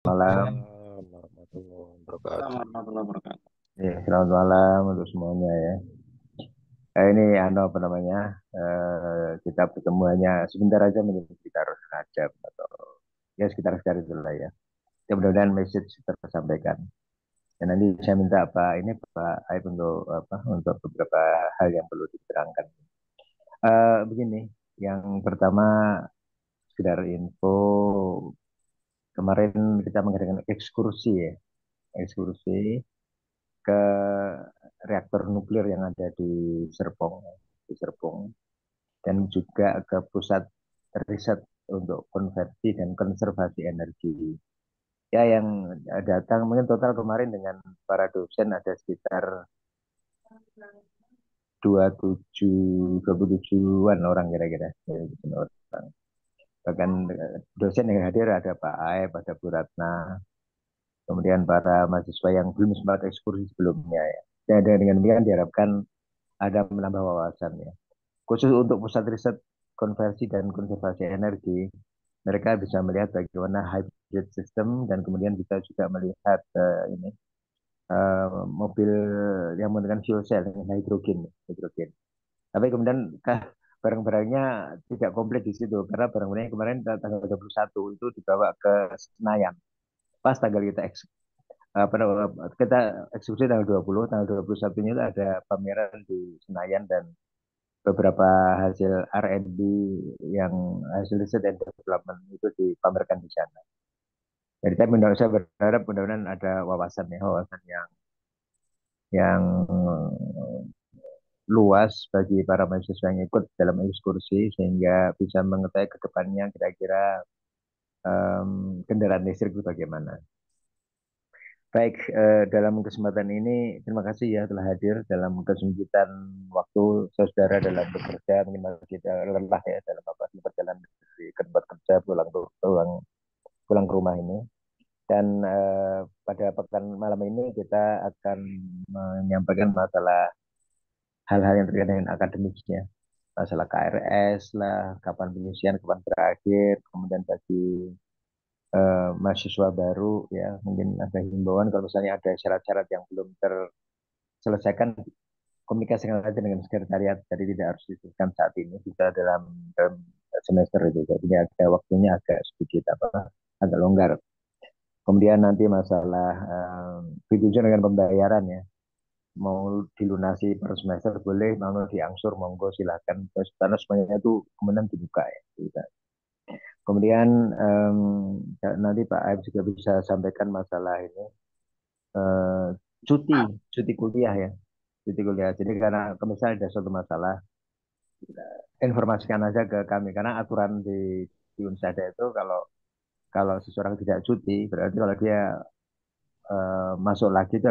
Malam. Waalaikumsalam warahmatullahi wabarakatuh. Assalamualaikum warahmatullahi wabarakatuh. Ya, selamat malam untuk semuanya ya. Ini apa namanya? Kita bertemu hanya sebentar aja mungkin sekitar setengah jam atau ya sekitar-sekitar itulah ya. Ya mudah-mudahan message tersampaikan. Dan nanti saya minta Pak Aib untuk untuk beberapa hal yang perlu diterangkan. Begini, yang pertama sekedar info kemarin kita mengadakan ekskursi ya, ekskursi ke reaktor nuklir yang ada di Serpong, dan juga ke pusat riset untuk konversi dan konservasi energi. Ya, yang datang mungkin total kemarin dengan para dosen ada sekitar 27 an orang kira-kira. Ya, 27 orang. Bahkan dosen yang hadir ada Pak Aep, ada Bu Ratna, kemudian para mahasiswa yang belum sempat ekskursi sebelumnya ya. Dan dengan demikian diharapkan ada menambah wawasan ya. Khusus untuk pusat riset konversi dan konservasi energi, mereka bisa melihat bagaimana hybrid system dan kemudian bisa juga melihat mobil yang menggunakan fuel cell dengan hidrogen. Tapi kemudian barang-barangnya tidak komplit di situ karena barang-barangnya kemarin tanggal 21 itu dibawa ke Senayan. Pas tanggal kita eksekusi tanggal 21-nya itu ada pameran di Senayan dan beberapa hasil R&D yang hasil riset dan development itu dipamerkan di sana. Jadi saya berharap mudah-mudahan ada wawasan yang luas bagi para mahasiswa yang ikut dalam ekskursi sehingga bisa mengetahui ke depannya kira-kira kendaraan listrik itu bagaimana. Baik, dalam kesempatan ini terima kasih ya telah hadir dalam kesempitan waktu saudara dalam bekerja, minimal kita lelah ya dalam perjalanan ke tempat kerja pulang pulang ke rumah ini. Dan pada pekan malam ini kita akan menyampaikan masalah hal-hal yang terkait dengan akademiknya, masalah KRS lah, kapan penyisian, kapan berakhir, kemudian bagi mahasiswa baru ya mungkin ada himbauan kalau misalnya ada syarat-syarat yang belum terselesaikan, komunikasikan aja dengan sekretariat, jadi tidak harus disebutkan saat ini, bisa dalam semester itu, jadi ada waktunya agak sedikit agak longgar. Kemudian nanti masalah begitu dengan pembayaran ya, mau dilunasi per semester boleh, mau diangsur monggo silakan, terus karena semuanya itu kemudian dibuka ya. Kemudian nanti Pak Aib juga bisa sampaikan masalah ini eh, cuti cuti kuliah ya, cuti kuliah. Jadi karena kalau misalnya ada suatu masalah, informasikan aja ke kami karena aturan di Unsada itu kalau kalau seseorang tidak cuti berarti kalau dia masuk lagi itu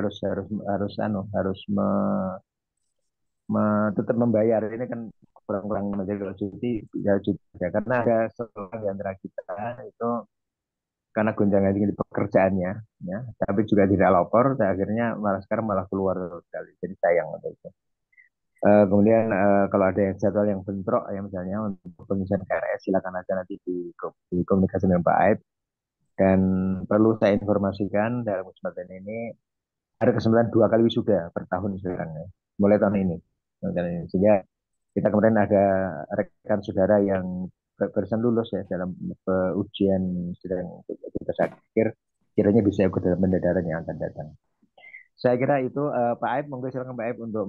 tetap membayar. Ini kan kurang-kurang menjadi kalau cuti ya cuti ya. Karena ada seorang di antara kita itu karena gonjangan tinggi di pekerjaannya ya, tapi juga tidak lapor dan akhirnya malah sekarang malah keluar sekali, jadi sayang untuk itu. Kemudian kalau ada yang jadwal yang bentrok ya misalnya untuk pengisian KRS silakan aja nanti di komunikasi dengan Pak Aib. Dan perlu saya informasikan dalam kesempatan ini ada kesempatan 2 kali wisuda per tahun sekarang ya, mulai tahun ini. Sehingga kita kemudian ada rekan saudara yang barusan lulus ya dalam ujian sedang tugas akhir, kiranya bisa ikut dalam pendadaran yang akan datang. Saya kira itu Pak Aib, monggo silakan Pak Aib untuk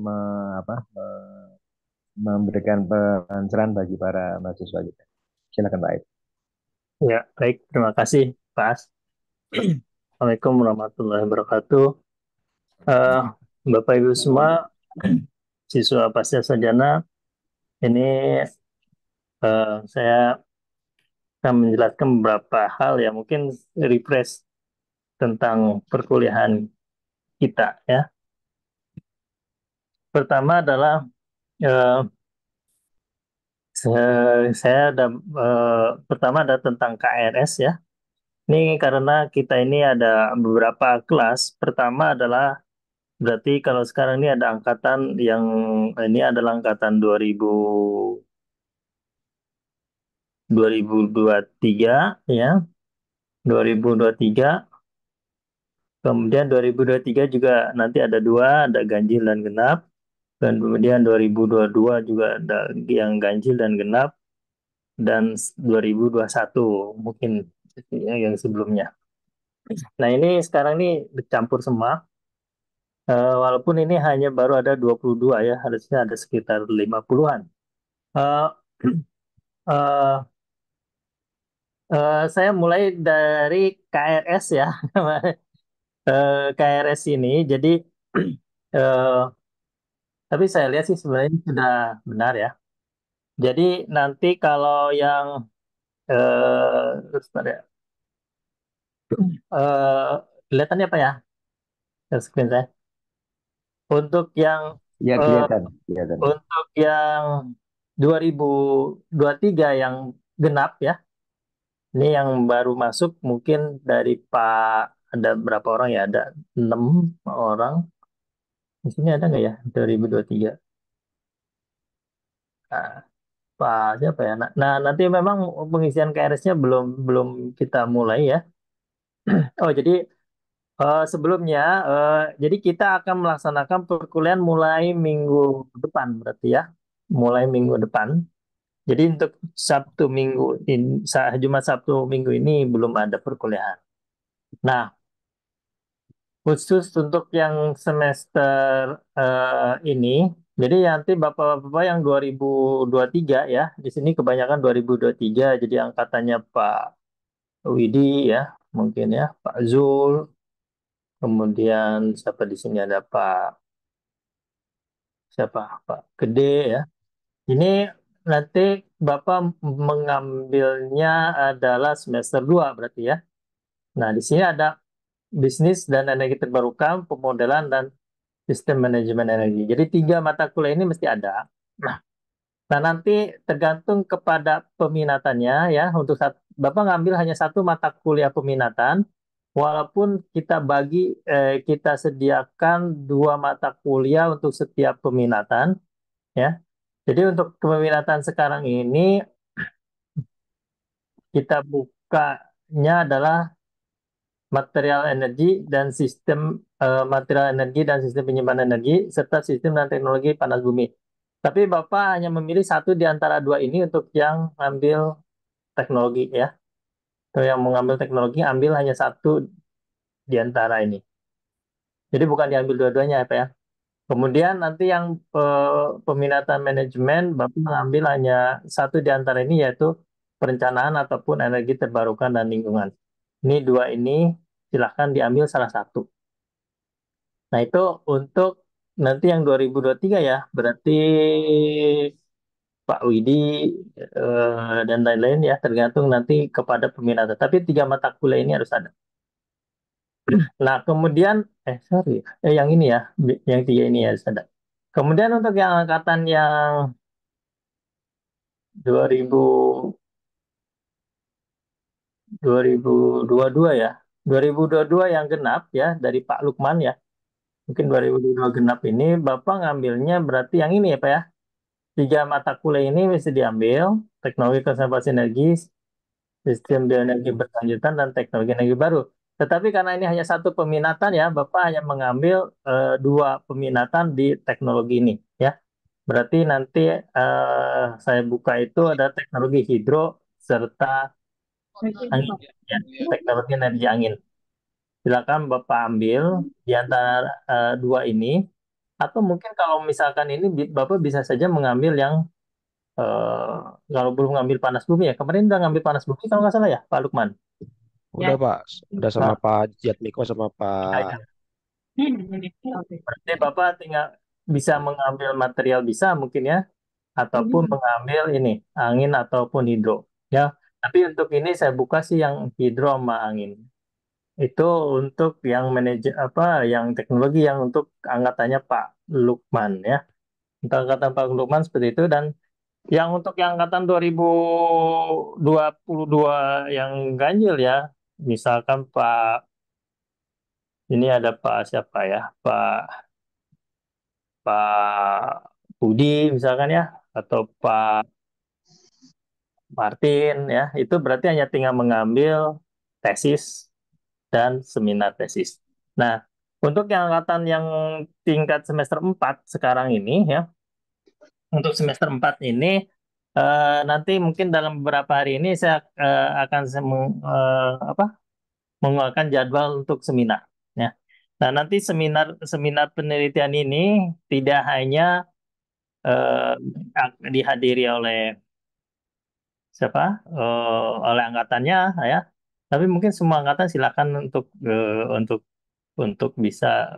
memberikan pencerahan bagi para mahasiswa kita. Silakan Pak Aib. Ya, baik. Terima kasih, Pak. Assalamualaikum warahmatullahi wabarakatuh. Eh, Bapak Ibu semua, siswa pasca sarjana, ini saya akan menjelaskan beberapa hal yang mungkin refresh tentang perkuliahan kita ya. Pertama adalah eh, saya ada pertama ada tentang KRS ya. Ini karena kita ini ada beberapa kelas. Pertama adalah berarti kalau sekarang ini ada angkatan yang ini adalah angkatan 2023 ya, 2023. Kemudian 2023 juga nanti ada dua, ada ganjil dan genap. Dan kemudian 2022 juga ada yang ganjil dan genap. Dan 2021 mungkin ya, yang sebelumnya. Nah ini sekarang ini bercampur semua. Walaupun ini hanya baru ada 22 ya, harusnya ada sekitar 50-an. Eh, eh, saya mulai dari KRS ya, KRS ini. Jadi, eh, tapi saya lihat sih sebenarnya ini sudah benar ya. Jadi nanti kalau yang sebentar ya, eh, kelihatannya apa ya screen saya? Untuk yang Ya eh, kelihatan, kelihatan. untuk yang 2023 yang genap ya, ini yang baru masuk mungkin dari Pak, ada berapa orang ya? Ada 6 orang. Di sini ada nggak ya 2023? Nah, Pak siapa ya? Nah, nanti memang pengisian KRS-nya belum belum kita mulai ya. Oh, jadi sebelumnya, jadi kita akan melaksanakan perkuliahan mulai minggu depan berarti ya. Mulai minggu depan. Jadi untuk Sabtu Minggu ini, Jumat Sabtu Minggu ini belum ada perkuliahan. Nah, khusus untuk yang semester ini, jadi nanti bapak-bapak yang 2023 ya, di sini kebanyakan 2023, jadi angkatannya Pak Widi ya, mungkin ya, Pak Zul, kemudian siapa di sini ada siapa Pak Gede ya. Ini nanti bapak mengambilnya adalah semester 2 berarti ya. Nah, di sini ada bisnis dan energi terbarukan, pemodelan dan sistem manajemen energi. Jadi tiga mata kuliah ini mesti ada. Nah, nah nanti tergantung kepada peminatannya ya. Untuk Bapak ngambil hanya satu mata kuliah peminatan, walaupun kita sediakan dua mata kuliah untuk setiap peminatan ya. Jadi untuk peminatan sekarang ini kita bukanya adalah material energi dan sistem penyimpanan energi serta sistem dan teknologi panas bumi. Tapi Bapak hanya memilih satu di antara dua ini untuk yang ambil teknologi ya. Atau yang mengambil teknologi ambil hanya satu di antara ini. Jadi bukan diambil dua-duanya ya Pak ya. Kemudian nanti yang peminatan manajemen Bapak mengambil hanya satu di antara ini yaitu perencanaan ataupun energi terbarukan dan lingkungan. Ini dua ini silahkan diambil salah satu. Nah, itu untuk nanti yang 2023 ya, berarti Pak Widi dan lain-lain ya, tergantung nanti kepada peminatan. Tapi tiga mata kuliah ini harus ada. Nah, kemudian, sorry, yang ini ya, yang tiga ini harus ada. Kemudian untuk yang angkatan yang 2000, 2022 ya, 2022 yang genap ya, dari Pak Lukman ya, mungkin 2022 genap ini, Bapak ngambilnya berarti yang ini ya Pak ya. Tiga mata kuliah ini mesti diambil, teknologi konservasi energi, sistem bioenergi berkelanjutan, dan teknologi energi baru. Tetapi karena ini hanya satu peminatan ya, Bapak hanya mengambil dua peminatan di teknologi ini ya. Berarti nanti saya buka itu ada teknologi hidro serta angin ya, teknologi energi angin. Silakan Bapak ambil di antara dua ini, atau mungkin kalau misalkan ini Bapak bisa saja mengambil yang eh kalau belum ngambil panas bumi ya, kemarin udah ngambil panas bumi kalau nggak salah ya, Pak Lukman. Udah Pak, udah sama Nah, Pak Jatmiko sama ya, Pak. ya. Berarti Bapak tinggal bisa mengambil material bisa mungkin ya, ataupun mengambil ini angin ataupun hidro. Ya, tapi untuk ini saya buka sih yang hidro sama angin. Itu untuk yang manajer apa, yang teknologi yang untuk angkatannya Pak Lukman ya. Untuk angkatan Pak Lukman seperti itu dan yang untuk yang angkatan 2022 yang ganjil ya, misalkan ini ada Pak siapa ya, Pak Budi misalkan ya, atau Pak Martin ya, itu berarti hanya tinggal mengambil tesis dan seminar tesis. Nah, untuk yang angkatan yang tingkat semester 4 sekarang ini ya, untuk semester 4 ini nanti mungkin dalam beberapa hari ini saya akan mengeluarkan jadwal untuk seminar ya. Nah, nanti seminar seminar penelitian ini tidak hanya dihadiri oleh siapa oleh angkatannya ya, tapi mungkin semua angkatan silakan untuk bisa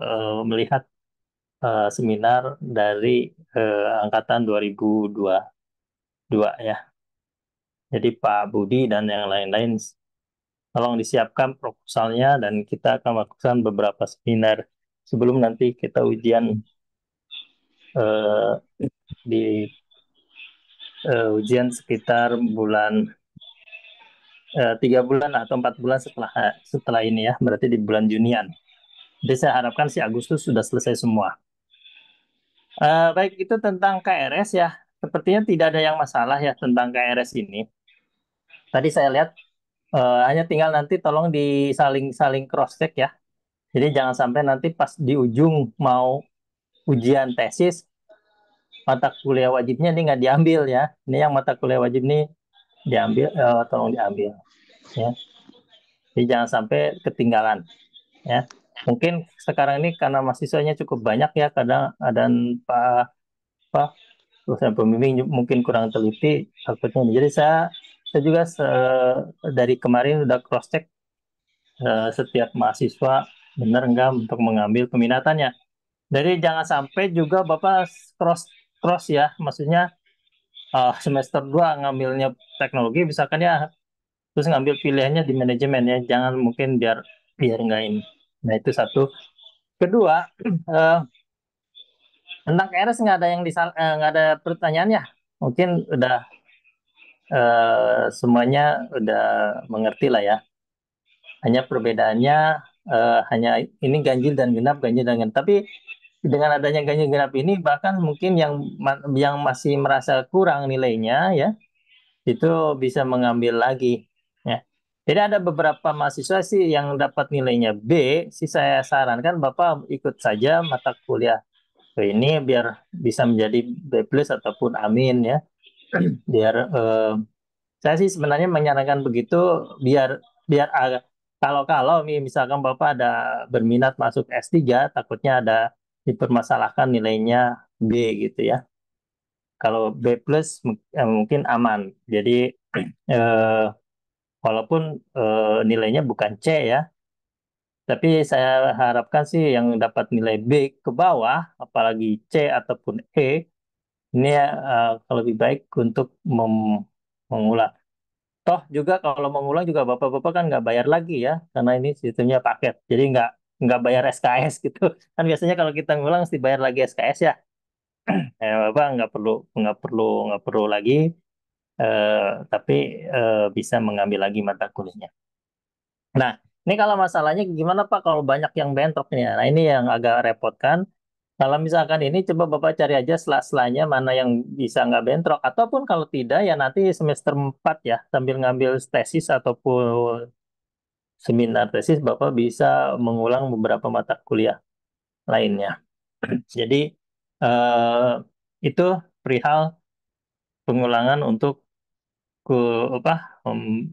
melihat seminar dari angkatan 2022 ya. Jadi Pak Budi dan yang lain-lain tolong disiapkan proposalnya dan kita akan melakukan beberapa seminar sebelum nanti kita ujian eh, di ujian sekitar bulan 3 bulan atau 4 bulan setelah setelah ini ya, berarti di bulan Junian. Jadi saya harapkan si Agustus sudah selesai semua. Baik, itu tentang KRS ya. Sepertinya tidak ada yang masalah ya tentang KRS ini. Tadi saya lihat hanya tinggal nanti tolong disaling-saling cross check ya. Jadi jangan sampai nanti pas di ujung mau ujian tesis mata kuliah wajibnya ini nggak diambil ya. Ini yang mata kuliah wajib ini diambil, tolong diambil ya. Jadi jangan sampai ketinggalan ya. Mungkin sekarang ini karena mahasiswanya cukup banyak ya, kadang ada apa dosen pembimbing mungkin kurang teliti takutnya. Jadi saya juga dari kemarin udah cross check setiap mahasiswa benar enggak untuk mengambil peminatannya. Jadi jangan sampai juga Bapak cross cross ya, maksudnya semester 2 ngambilnya teknologi misalkan ya, terus ngambil pilihannya di manajemen ya, jangan mungkin biar biar enggak ini. Nah, itu satu. Kedua, eh, tentang KRS nggak ada pertanyaannya. Mungkin udah semuanya udah mengerti lah ya. Hanya perbedaannya hanya ini ganjil dan genap. Tapi dengan adanya ganjil genap ini bahkan mungkin yang masih merasa kurang nilainya ya itu bisa mengambil lagi ya. Jadi ada beberapa mahasiswa sih yang dapat nilainya B, sih saya sarankan Bapak ikut saja mata kuliah ke ini biar bisa menjadi B plus ataupun amin ya. Biar saya sih sebenarnya menyarankan begitu biar biar kalau misalkan Bapak ada berminat masuk S3 takutnya ada dipermasalahkan nilainya B gitu ya. Kalau B plus mungkin aman. Jadi eh, walaupun nilainya bukan C ya, tapi saya harapkan sih yang dapat nilai B ke bawah, apalagi C ataupun E, ini kalau lebih baik untuk mengulang. Toh juga kalau mengulang juga bapak-bapak kan nggak bayar lagi ya, karena ini sistemnya paket. Jadi nggak bayar SKS gitu. Kan biasanya kalau kita ngulang mesti bayar lagi SKS ya. Bapak nggak perlu lagi, eh, tapi bisa mengambil lagi mata kuliahnya. Nah, ini kalau masalahnya gimana Pak kalau banyak yang bentrok nih ya? Nah, ini yang agak repot kan. Kalau misalkan ini coba Bapak cari aja sela-selanya mana yang bisa nggak bentrok. Ataupun kalau tidak ya nanti semester 4 ya sambil ngambil tesis ataupun seminar tesis Bapak bisa mengulang beberapa mata kuliah lainnya. Jadi eh, itu perihal pengulangan untuk ke apa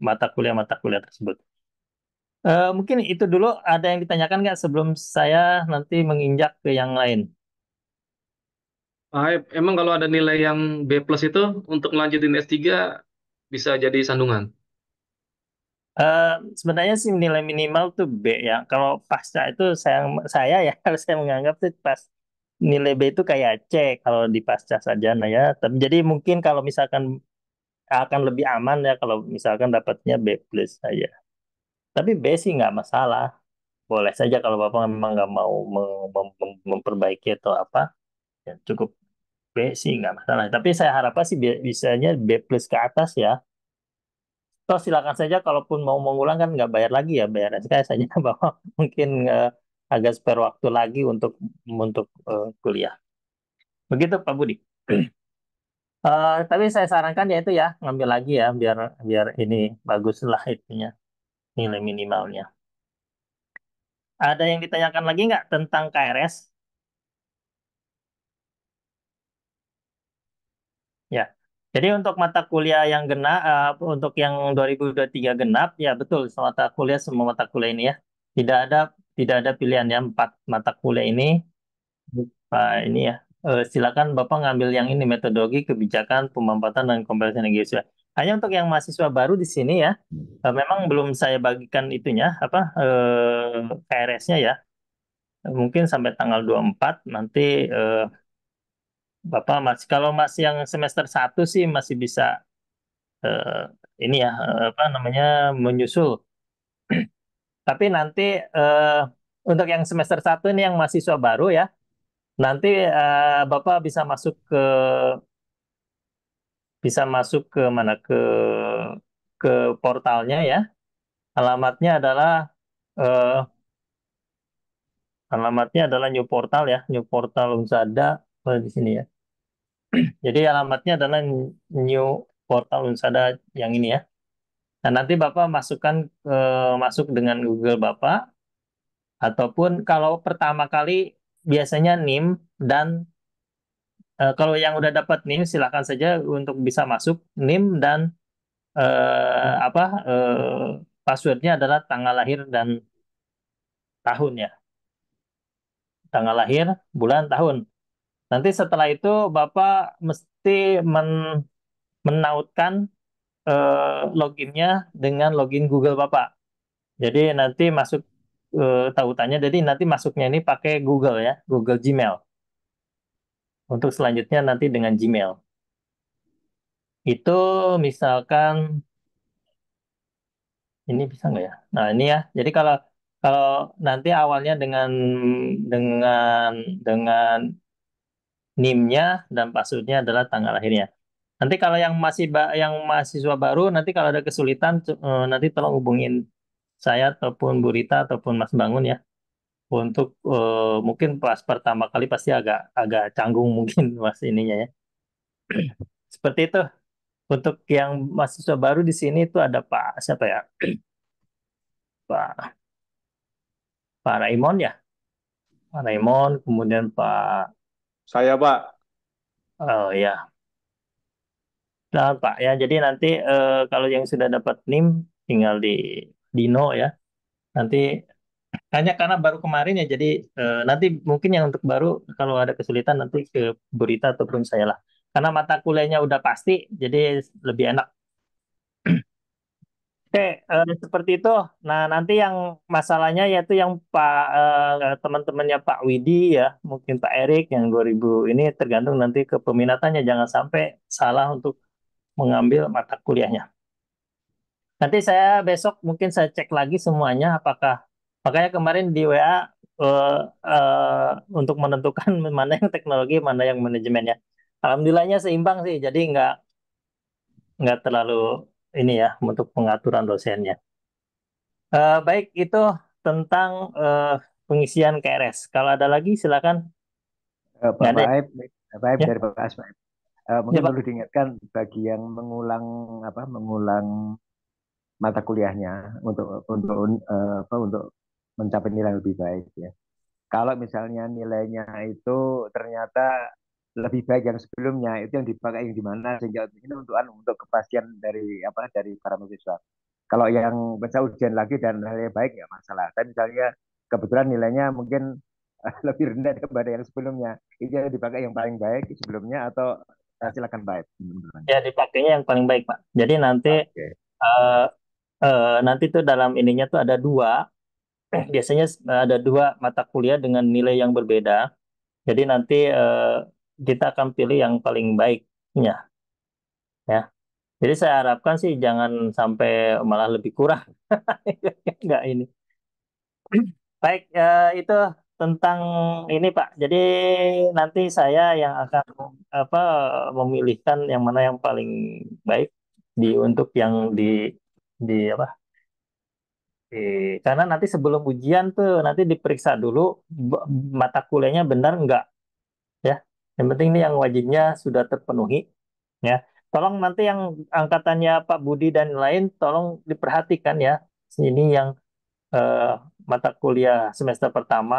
mata kuliah tersebut. Mungkin itu dulu ada yang ditanyakan nggak sebelum saya nanti menginjak ke yang lain. Emang kalau ada nilai yang B plus itu untuk ngelanjutin S3 bisa jadi sandungan. Eh, Sebenarnya sih nilai minimal tuh B ya. Kalau pasca itu saya ya kalau saya menganggap tuh pas nilai B itu kayak C kalau di pasca sarjana ya. Tapi jadi mungkin kalau misalkan akan lebih aman ya kalau misalkan dapatnya B plus saja. Tapi B sih nggak masalah. Boleh saja kalau Bapak memang nggak mau memperbaiki atau apa, ya cukup B sih nggak masalah. Tapi saya harapkan sih bisanya B plus ke atas ya. Toh silakan saja kalaupun mau mengulang kan nggak bayar lagi ya, bayar SKS saja bahwa mungkin agak spare waktu lagi untuk kuliah. Begitu Pak Budi. Tapi saya sarankan ya itu ya ngambil lagi ya biar biar ini bagus lah itunya nilai minimalnya. Ada yang ditanyakan lagi nggak tentang KRS? Ya. Jadi untuk mata kuliah yang genap, untuk yang 2023 genap, ya betul, semua mata kuliah ini ya. Tidak ada tidak ada pilihan ya, 4 mata kuliah ini. Ini ya, silakan Bapak ngambil yang ini, metodologi kebijakan pemampatan dan komparasi energi sosial. Hanya untuk yang mahasiswa baru di sini ya, memang belum saya bagikan itunya apa KRS-nya ya. Mungkin sampai tanggal 24 nanti Bapak masih, kalau masih yang semester 1 sih masih bisa eh, ini ya, apa namanya, menyusul. Tapi nanti untuk yang semester 1 ini yang mahasiswa baru ya, nanti Bapak bisa masuk ke mana, ke portalnya ya. Alamatnya adalah eh, New Portal ya, New Portal Unsada di sini ya. Jadi alamatnya adalah New Portal Unsada yang ini ya. Nah, nanti Bapak masuk dengan Google Bapak, ataupun kalau pertama kali biasanya NIM, dan kalau yang udah dapat NIM silakan saja untuk bisa masuk NIM, dan apa passwordnya adalah tanggal lahir dan tahun ya, tanggal lahir, bulan, tahun. Nanti setelah itu Bapak mesti menautkan loginnya dengan login Google Bapak. Jadi nanti masuk tautannya, jadi nanti masuknya ini pakai Google ya, Google Gmail. Untuk selanjutnya nanti dengan Gmail. Itu misalkan ini bisa nggak ya? Nah ini ya. Jadi kalau kalau nanti awalnya dengan dengan NIM-nya dan passwordnya adalah tanggal lahirnya. Nanti kalau yang mahasiswa baru, nanti kalau ada kesulitan, nanti tolong hubungin saya ataupun Bu Rita ataupun Mas Bangun ya. Untuk mungkin pas pertama kali pasti agak agak canggung mungkin Mas ininya ya. Seperti itu. Untuk yang mahasiswa baru di sini itu ada Pak siapa ya? Pak Pak Raymond ya. Pak Raymond, kemudian Pak Saya, Pak. ya, nah, Pak ya. Jadi nanti kalau yang sudah dapat NIM tinggal di Dino ya. Nanti hanya karena baru kemarin ya, jadi nanti mungkin yang untuk baru kalau ada kesulitan nanti ke Berita ataupun saya lah. Karena mata kuliahnya udah pasti, jadi lebih enak. Oke, seperti itu. Nah, nanti yang masalahnya yaitu yang teman-temannya Pak Widi ya, mungkin Pak Erik yang 2000 ini tergantung nanti ke peminatannya. Jangan sampai salah untuk mengambil mata kuliahnya. Nanti saya besok mungkin saya cek lagi semuanya apakah, makanya kemarin di WA eh, untuk menentukan mana yang teknologi, mana yang manajemennya. Alhamdulillahnya seimbang sih, jadi nggak terlalu ini ya untuk pengaturan dosennya. Baik, itu tentang pengisian KRS. Kalau ada lagi silakan. Pak Nggak ada ya? Baib Ya, dari Pak Asma. ya, Mungkin Pak. perlu diingatkan bagi yang mengulang mata kuliahnya untuk mencapai nilai yang lebih baik ya. Kalau misalnya nilainya itu ternyata lebih baik yang sebelumnya, itu yang dipakai yang di mana, sehingga ini untuk kepastian dari para mahasiswa. Kalau yang bisa ujian lagi dan nilai baik nggak masalah. Tapi misalnya kebetulan nilainya mungkin lebih rendah daripada yang sebelumnya, itu yang dipakai yang paling baik sebelumnya, atau silakan baik. Ya, dipakainya yang paling baik, Pak. Jadi Oke. eh, nanti tuh dalam ininya tuh ada dua. Biasanya ada dua mata kuliah dengan nilai yang berbeda. Jadi nanti kita akan pilih yang paling baiknya, ya. Jadi saya harapkan sih jangan sampai malah lebih kurang. Enggak ini. Baik, itu tentang ini Pak. Jadi nanti saya yang akan apa memilihkan yang mana yang paling baik untuk yang di apa? Karena nanti sebelum ujian tuh nanti diperiksa dulu b- mata kuliahnya benar enggak ya. Yang penting ini yang wajibnya sudah terpenuhi ya. Tolong nanti yang angkatannya Pak Budi dan lain tolong diperhatikan ya. Ini yang eh, mata kuliah semester pertama,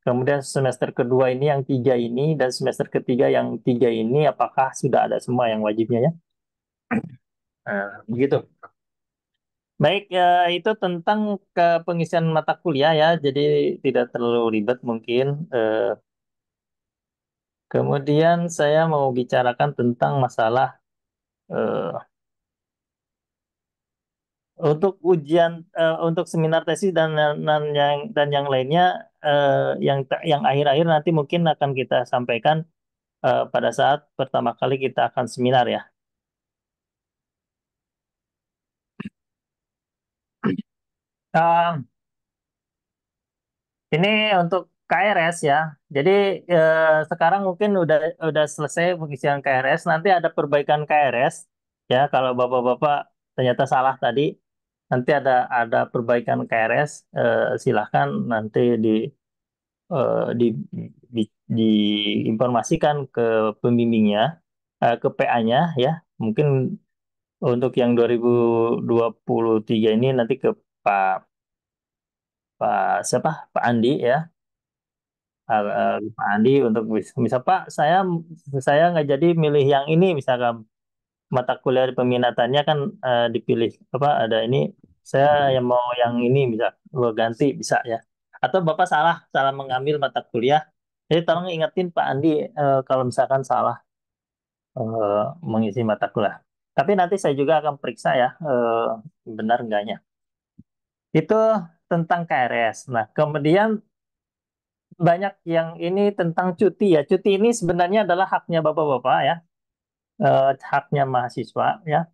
kemudian semester kedua ini yang 3 ini, dan semester ketiga yang 3 ini, apakah sudah ada semua yang wajibnya ya? Begitu. Baik, itu tentang pengisian mata kuliah ya, jadi tidak terlalu ribet mungkin. Eh, Kemudian saya mau bicarakan tentang masalah eh, untuk ujian, untuk seminar tesis dan yang lainnya, yang akhir-akhir nanti mungkin akan kita sampaikan pada saat pertama kali kita akan seminar ya. Ah, Ini untuk KRS ya. Jadi sekarang mungkin udah selesai pengisian KRS. Nanti ada perbaikan KRS ya. Kalau bapak-bapak ternyata salah tadi, nanti ada perbaikan KRS. Silahkan nanti diinformasikan ke pembimbingnya, ke PA-nya ya. Mungkin untuk yang 2023 ini nanti ke Pak Pak siapa Pak Andi ya. Pak Andi untuk misal Pak, saya nggak jadi milih yang ini, misalkan mata kuliah peminatannya kan dipilih apa ada ini, saya yang mau yang ini bisa gua ganti bisa ya, atau Bapak salah salah mengambil mata kuliah, jadi tolong ingetin Pak Andi kalau misalkan salah mengisi mata kuliah, tapi nanti saya juga akan periksa ya benar enggaknya itu tentang KRS. Nah, kemudian banyak yang ini tentang cuti ya. Cuti ini sebenarnya adalah haknya bapak-bapak ya, haknya mahasiswa ya.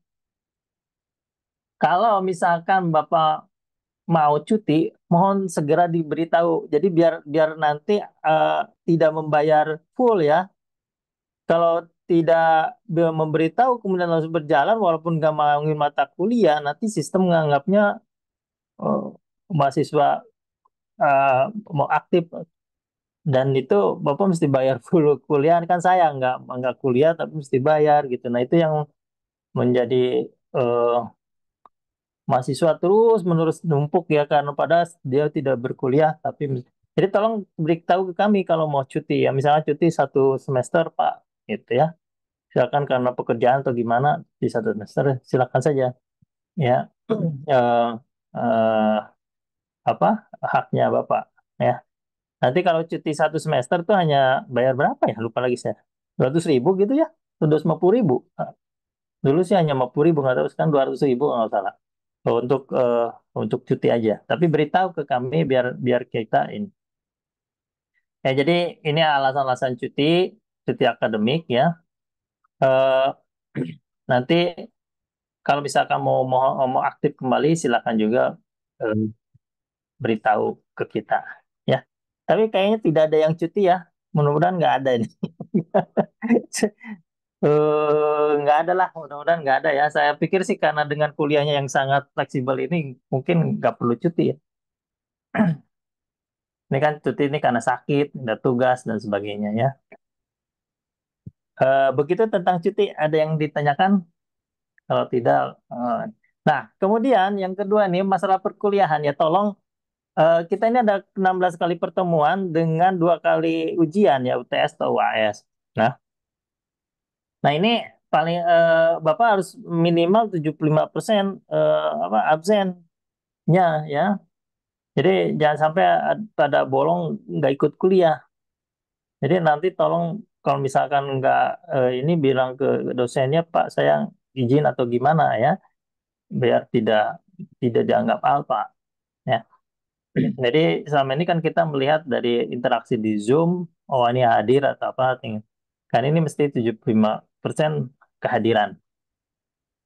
Kalau misalkan bapak mau cuti, mohon segera diberitahu. Jadi biar biar nanti eh, tidak membayar full ya. Kalau tidak memberitahu kemudian langsung berjalan walaupun nggak mau mata kuliah, nanti sistem menganggapnya eh, mahasiswa eh, mau aktif, dan itu bapak mesti bayar full kuliah, kan saya nggak kuliah tapi mesti bayar gitu. Nah itu yang menjadi eh, mahasiswa terus menerus numpuk ya, karena pada dia tidak berkuliah tapi jadi tolong beritahu ke kami kalau mau cuti ya, misalnya cuti 1 semester Pak gitu ya, silakan karena pekerjaan atau gimana di 1 semester silakan saja ya. eh, eh, Apa haknya bapak ya. Nanti kalau cuti 1 semester tuh hanya bayar berapa ya? Lupa lagi saya. 200.000 gitu ya? 250.000. Dulu sih hanya 50.000, nggak tahu sekarang 200.000 nggak salah. Untuk cuti aja. Tapi beritahu ke kami biar biar kita ini. Ya jadi ini alasan-alasan cuti, cuti akademik ya. Eh, Nanti kalau misalkan mau aktif kembali, silakan juga eh, beritahu ke kita. Ya. Tapi kayaknya tidak ada yang cuti ya. Mudah-mudahan nggak ada ini. Nggak ada lah, mudah-mudahan nggak ada ya. Saya pikir sih karena dengan kuliahnya yang sangat fleksibel ini mungkin nggak perlu cuti ya. Ini kan cuti ini karena sakit, ada tugas dan sebagainya ya. Begitu tentang cuti, ada yang ditanyakan? Kalau tidak, nah kemudian yang kedua nih masalah perkuliahan ya. Tolong, kita ini ada 16 kali pertemuan dengan 2 kali ujian ya, UTS atau UAS. Nah, nah ini paling Bapak harus minimal 75% apa absennya ya. Jadi jangan sampai pada bolong nggak ikut kuliah. Jadi nanti tolong kalau misalkan nggak ini bilang ke dosennya Pak saya izin atau gimana ya, biar tidak tidak dianggap alpa ya. Jadi selama ini kan kita melihat dari interaksi di Zoom, oh ini hadir atau apa, kan ini mesti 75% kehadiran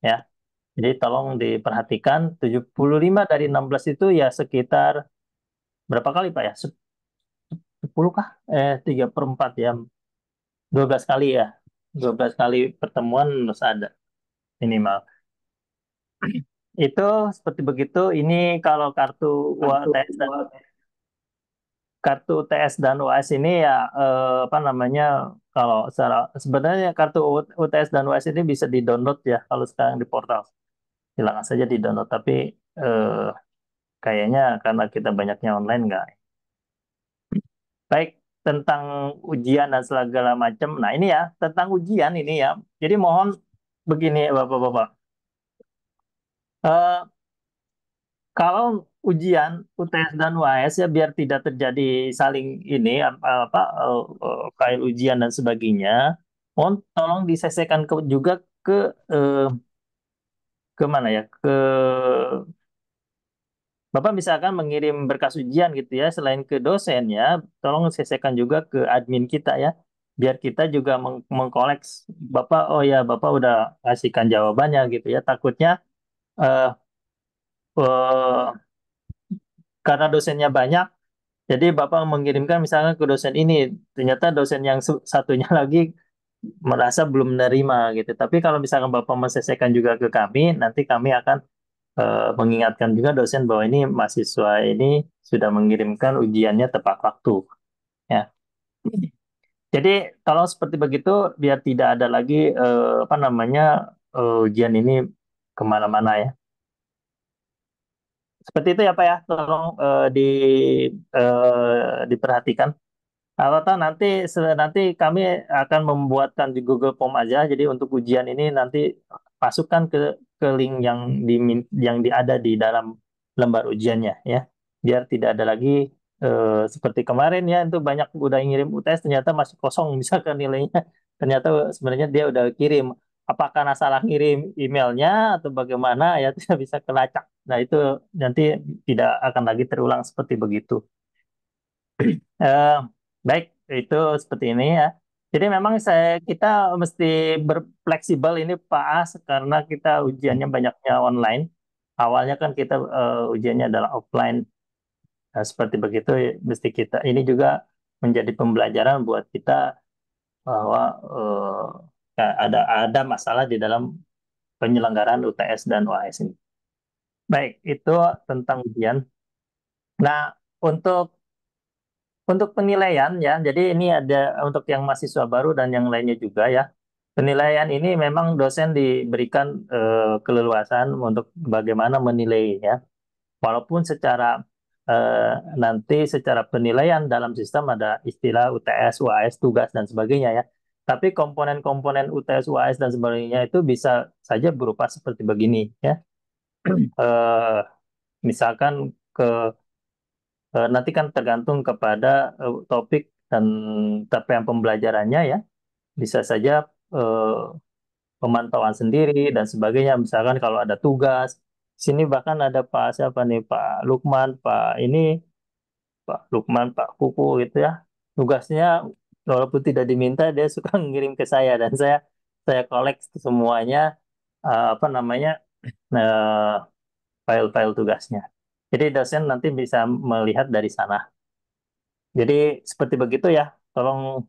ya. Jadi tolong diperhatikan 75 dari 16 itu ya sekitar berapa kali Pak ya? 10 kah? 3/4 ya, 12 kali ya. 12 kali pertemuan harus ada minimal. Itu seperti begitu. Ini kalau kartu TS dan UAS ini ya apa namanya, kalau sebenarnya kartu UTS dan UAS ini bisa di-download ya kalau sekarang di portal. Silakan saja di-download, tapi eh, kayaknya karena kita banyaknya online nggak. Baik, tentang ujian dan segala macam. Nah, ini ya, tentang ujian ini ya. Jadi mohon begini, Bapak-Bapak. Eh, Kalau ujian UTS dan UAS ya biar tidak terjadi saling ini file ujian dan sebagainya, mohon tolong disesuaikan juga ke eh, ke mana ya? Ke Bapak misalkan mengirim berkas ujian gitu ya, selain ke dosennya, tolong sesuaikan juga ke admin kita ya, biar kita juga mengkoleks Bapak, oh ya Bapak udah kasihkan jawabannya gitu ya. Takutnya eh, eh, karena dosennya banyak, jadi Bapak mengirimkan misalnya ke dosen ini, ternyata dosen yang satunya lagi merasa belum menerima gitu. Tapi kalau misalkan Bapak mensesuaikan juga ke kami, nanti kami akan mengingatkan juga dosen bahwa ini mahasiswa ini sudah mengirimkan ujiannya tepat waktu. Ya, jadi kalau seperti begitu biar tidak ada lagi ujian ini kemana-mana ya. Seperti itu ya Pak ya, tolong diperhatikan. Kalau tahu nanti nanti kami akan membuatkan di Google Form aja. Jadi untuk ujian ini nanti masukkan ke link yang ada di dalam lembar ujiannya ya. Biar tidak ada lagi seperti kemarin ya itu banyak udah ngirim UTS ternyata masih kosong misalkan nilainya. Ternyata sebenarnya dia udah kirim. Apakah karena salah ngirim emailnya atau bagaimana ya tidak bisa kelacak. Nah itu nanti tidak akan lagi terulang seperti begitu. Eh, Baik, itu seperti ini ya. Jadi memang kita mesti berfleksibel ini Pak As karena kita ujiannya banyaknya online. Awalnya kan kita ujiannya adalah offline. Nah, seperti begitu mesti kita ini juga menjadi pembelajaran buat kita bahwa ada masalah di dalam penyelenggaraan UTS dan UAS ini. Baik, itu tentang ujian. Nah, untuk penilaian ya, jadi ini ada untuk yang mahasiswa baru dan yang lainnya juga ya. Penilaian ini memang dosen diberikan keleluasan untuk bagaimana menilai ya. Walaupun secara nanti secara penilaian dalam sistem ada istilah UTS, UAS, tugas dan sebagainya ya. Tapi komponen-komponen UTS, UAS dan sebagainya itu bisa saja berupa seperti begini ya. Eh, Misalkan ke nanti kan tergantung kepada topik dan capaian pembelajarannya ya. Bisa saja eh, pemantauan sendiri dan sebagainya. Misalkan kalau ada tugas, sini bahkan ada Pak siapa nih Pak Lukman, Pak Lukman, Pak Kuku gitu ya. Tugasnya walaupun tidak diminta dia suka ngirim ke saya dan saya kolek semuanya apa namanya eh, file-file tugasnya. Jadi dosen nanti bisa melihat dari sana. Jadi seperti begitu ya. Tolong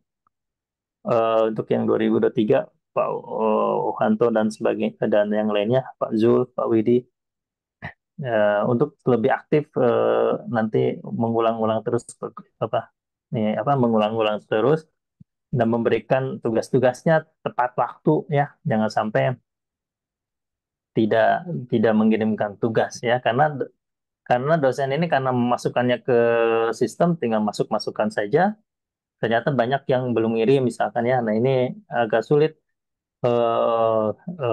untuk yang 2023 Pak Ohanto dan sebagainya dan yang lainnya Pak Zul, Pak Widi untuk lebih aktif nanti mengulang-ulang terus apa mengulang-ulang terus dan memberikan tugas-tugasnya tepat waktu ya. Jangan sampai tidak tidak mengirimkan tugas ya karena dosen ini karena memasukkannya ke sistem tinggal masukkan saja. Ternyata banyak yang belum ngirim misalkan ya. Nah, ini agak sulit eh,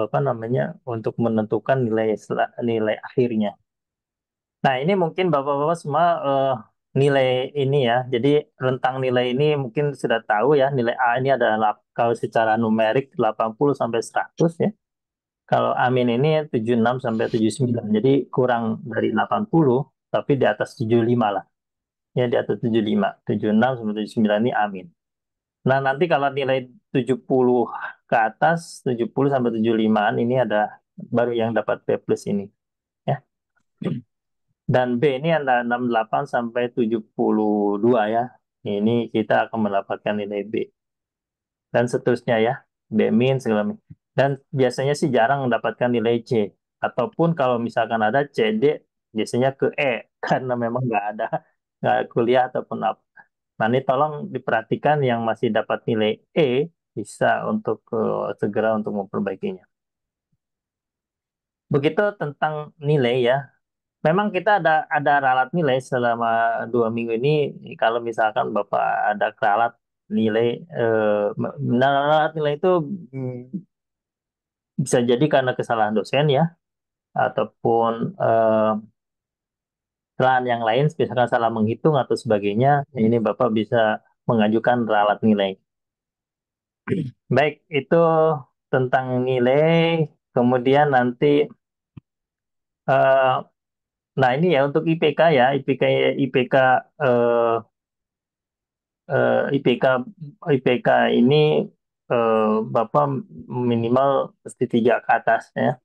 apa namanya untuk menentukan nilai akhirnya. Nah, ini mungkin Bapak-bapak semua nilai ini ya. Jadi rentang nilai ini mungkin sudah tahu ya. Nilai A ini adalah kalau secara numerik 80 sampai 100 ya. Kalau Amin ini 76 sampai 79. Jadi kurang dari 80 tapi di atas 75 lah. Ya di atas 75. 76 sampai 79 ini Amin. Nah, nanti kalau nilai 70 ke atas, 70 sampai 75-an ini ada baru yang dapat B plus ini. Ya. Dan B ini ada 68 sampai 72 ya. Ini kita akan mendapatkan nilai B. Dan seterusnya ya. B min segala macam. Dan biasanya sih jarang mendapatkan nilai C. Ataupun kalau misalkan ada C, D, biasanya ke E. Karena memang nggak kuliah ataupun apa. Nah, ini tolong diperhatikan yang masih dapat nilai E bisa untuk segera untuk memperbaikinya. Begitu tentang nilai ya. memang kita ada ralat nilai selama 2 minggu ini. Kalau misalkan Bapak ada ralat nilai, ralat nilai itu mm, bisa jadi karena kesalahan dosen ya, ataupun kesalahan yang lain, misalkan salah menghitung atau sebagainya. Ini Bapak bisa mengajukan ralat nilai. Baik, itu tentang nilai. Kemudian nanti, eh, nah ini ya untuk IPK ya, IPK eh, IPK IPK ini, Bapak minimal mesti 3 ke atas ya.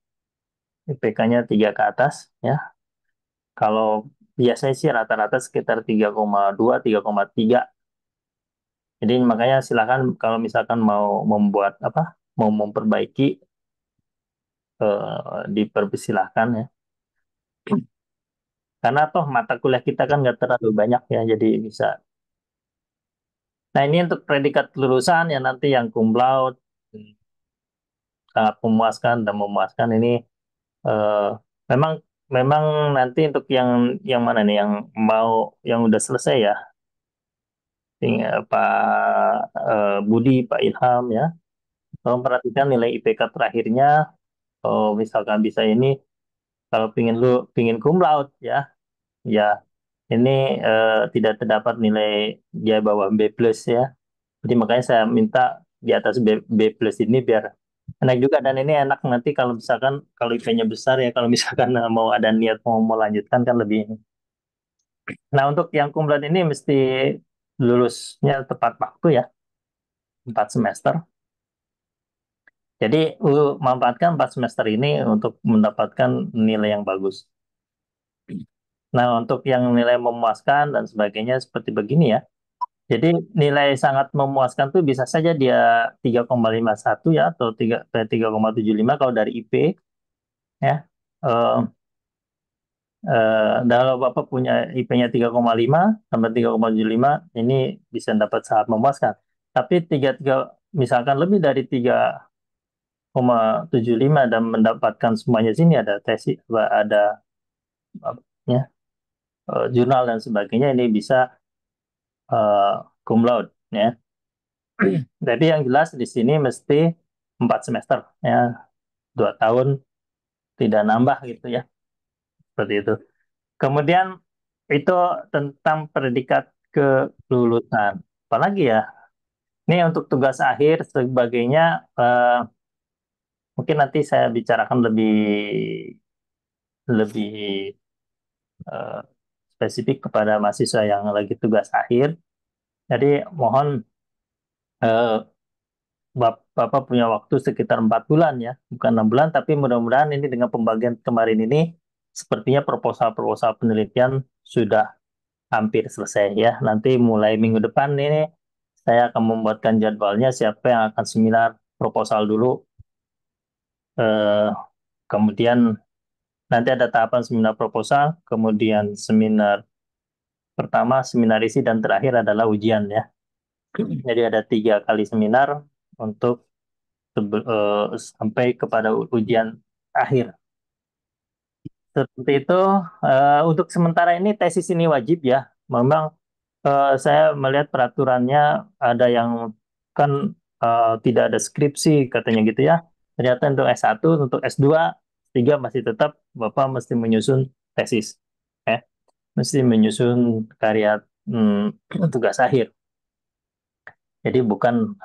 IPK-nya 3 ke atas ya. Kalau biasanya sih rata-rata sekitar 3,2, 3,3. Jadi makanya silakan kalau misalkan mau membuat apa, mau memperbaiki, dipersilahkan ya. Karena toh mata kuliah kita kan nggak terlalu banyak ya, jadi bisa. Nah ini untuk predikat kelulusan ya, nanti yang cum laude, sangat memuaskan dan memuaskan ini, eh, memang memang nanti untuk yang mana nih yang mau, yang udah selesai ya, Pak Budi, Pak Ilham ya, tolong perhatikan nilai IPK terakhirnya. Oh, misalkan bisa ini, kalau pingin cum laude ya, ya ini tidak terdapat nilai dia bawah B plus ya. Jadi makanya saya minta di atas B plus ini biar enak juga, dan ini enak nanti kalau misalkan kalau IP-nya besar ya, kalau misalkan mau ada niat mau lanjutkan kan lebih ini. Nah untuk yang cum laude ini mesti lulusnya tepat waktu ya, 4 semester. Jadi manfaatkan 4 semester ini untuk mendapatkan nilai yang bagus. Nah untuk yang nilai memuaskan dan sebagainya seperti begini ya. Jadi nilai sangat memuaskan tuh bisa saja dia 3,51 ya, atau 3,75 kalau dari IP ya. Eh, dan kalau Bapak punya IP-nya 3,5 sampai 3,75, ini bisa dapat sangat memuaskan. Tapi tiga misalkan lebih dari 3,75 dan mendapatkan semuanya sini, ada tesis, ada apa ya, jurnal dan sebagainya, ini bisa eh, cum laude ya. Jadi yang jelas di sini mesti 4 semester ya, 2 tahun tidak nambah gitu ya, seperti itu. Kemudian itu tentang predikat kelulusan. Apalagi ya, ini untuk tugas akhir sebagainya, mungkin nanti saya bicarakan lebih lebih eh, spesifik kepada mahasiswa yang lagi tugas akhir. Jadi mohon, eh, Bapak punya waktu sekitar 4 bulan ya, bukan 6 bulan, tapi mudah-mudahan ini dengan pembagian kemarin ini, sepertinya proposal-proposal penelitian sudah hampir selesai ya. Nanti mulai minggu depan ini saya akan membuatkan jadwalnya, siapa yang akan seminar proposal dulu, eh, kemudian nanti ada tahapan seminar proposal, kemudian seminar pertama, seminar isi, dan terakhir adalah ujian ya. Jadi ada 3 kali seminar untuk sampai kepada ujian akhir. Seperti itu. Untuk sementara ini tesis ini wajib ya. Memang saya melihat peraturannya ada yang kan tidak ada skripsi katanya gitu ya. Ternyata untuk S1, untuk S2, S3 masih tetap Bapak mesti menyusun tesis. Ya. Mesti menyusun karya, tugas akhir. Jadi bukan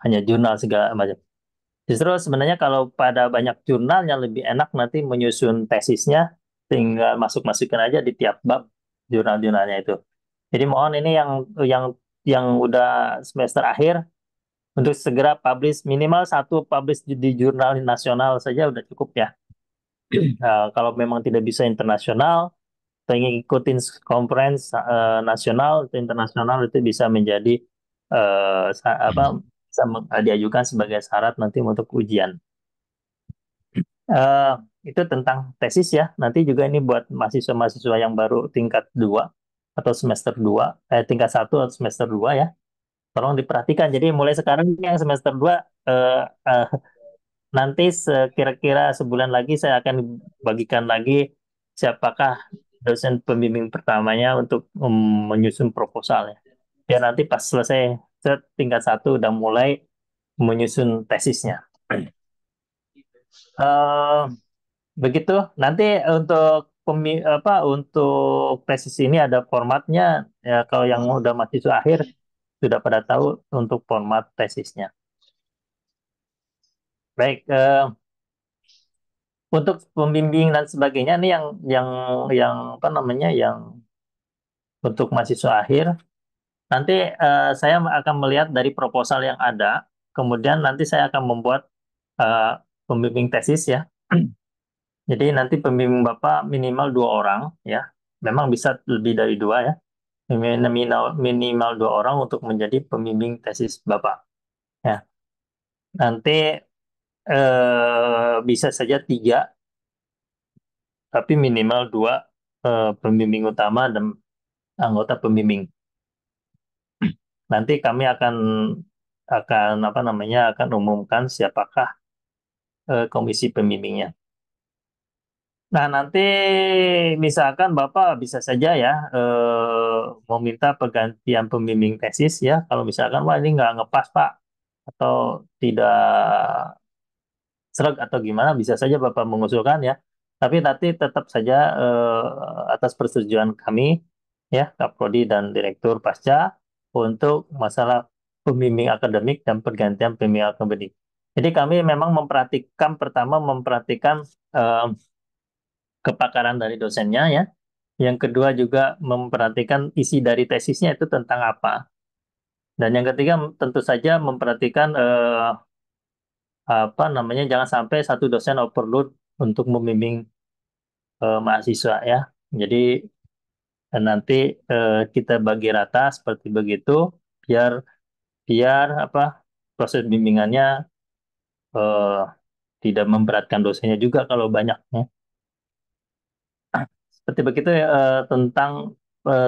hanya jurnal segala macam. Justru sebenarnya kalau pada banyak jurnal yang lebih enak nanti menyusun tesisnya, tinggal masuk-masukin aja di tiap bab jurnal-jurnalnya itu. Jadi mohon ini yang yang udah semester akhir untuk segera publish, minimal satu publish di jurnal nasional saja udah cukup ya. Kalau memang tidak bisa internasional, pengen ikutin conference nasional atau internasional, itu bisa menjadi apa, bisa diajukan sebagai syarat nanti untuk ujian. Eh, itu tentang tesis ya. Nanti juga ini buat mahasiswa-mahasiswa yang baru tingkat 2 atau semester 2, tingkat 1 atau semester 2 ya. Tolong diperhatikan. Jadi mulai sekarang ini yang semester 2, eh, eh, nanti kira-kira sebulan lagi saya akan bagikan lagi siapakah dosen pembimbing pertamanya untuk menyusun proposalnya. Ya nanti pas selesai tingkat 1 udah mulai menyusun tesisnya. Eh, Begitu. Nanti untuk untuk tesis ini ada formatnya. Ya kalau yang udah mahasiswa akhir sudah pada tahu untuk format tesisnya. Baik, untuk pembimbing dan sebagainya ini yang apa namanya yang untuk mahasiswa akhir. Nanti saya akan melihat dari proposal yang ada, kemudian nanti saya akan membuat eh, pembimbing tesis ya. Jadi nanti pembimbing Bapak minimal 2 orang ya. Memang bisa lebih dari 2 ya. Minimal 2 orang untuk menjadi pembimbing tesis Bapak. Ya. Nanti bisa saja 3, tapi minimal 2 pembimbing utama dan anggota pembimbing. Nanti kami akan apa namanya akan umumkan siapakah komisi pembimbingnya. Nah, nanti misalkan Bapak bisa saja ya meminta pergantian pembimbing tesis ya. Kalau misalkan wah ini nggak ngepas Pak atau tidak sreg atau gimana bisa saja Bapak mengusulkan ya. Tapi nanti tetap saja atas persetujuan kami ya Kaprodi dan Direktur Pasca untuk masalah pembimbing akademik dan pergantian pembimbing akademik. Jadi kami memang memperhatikan eh, kepakaran dari dosennya ya. Yang kedua juga memperhatikan isi dari tesisnya itu tentang apa. Dan yang ketiga tentu saja memperhatikan apa namanya jangan sampai satu dosen overload untuk membimbing mahasiswa ya. Jadi nanti kita bagi rata seperti begitu biar biar apa proses bimbingannya eh, tidak memberatkan dosennya juga kalau banyak ya. Seperti begitu ya, tentang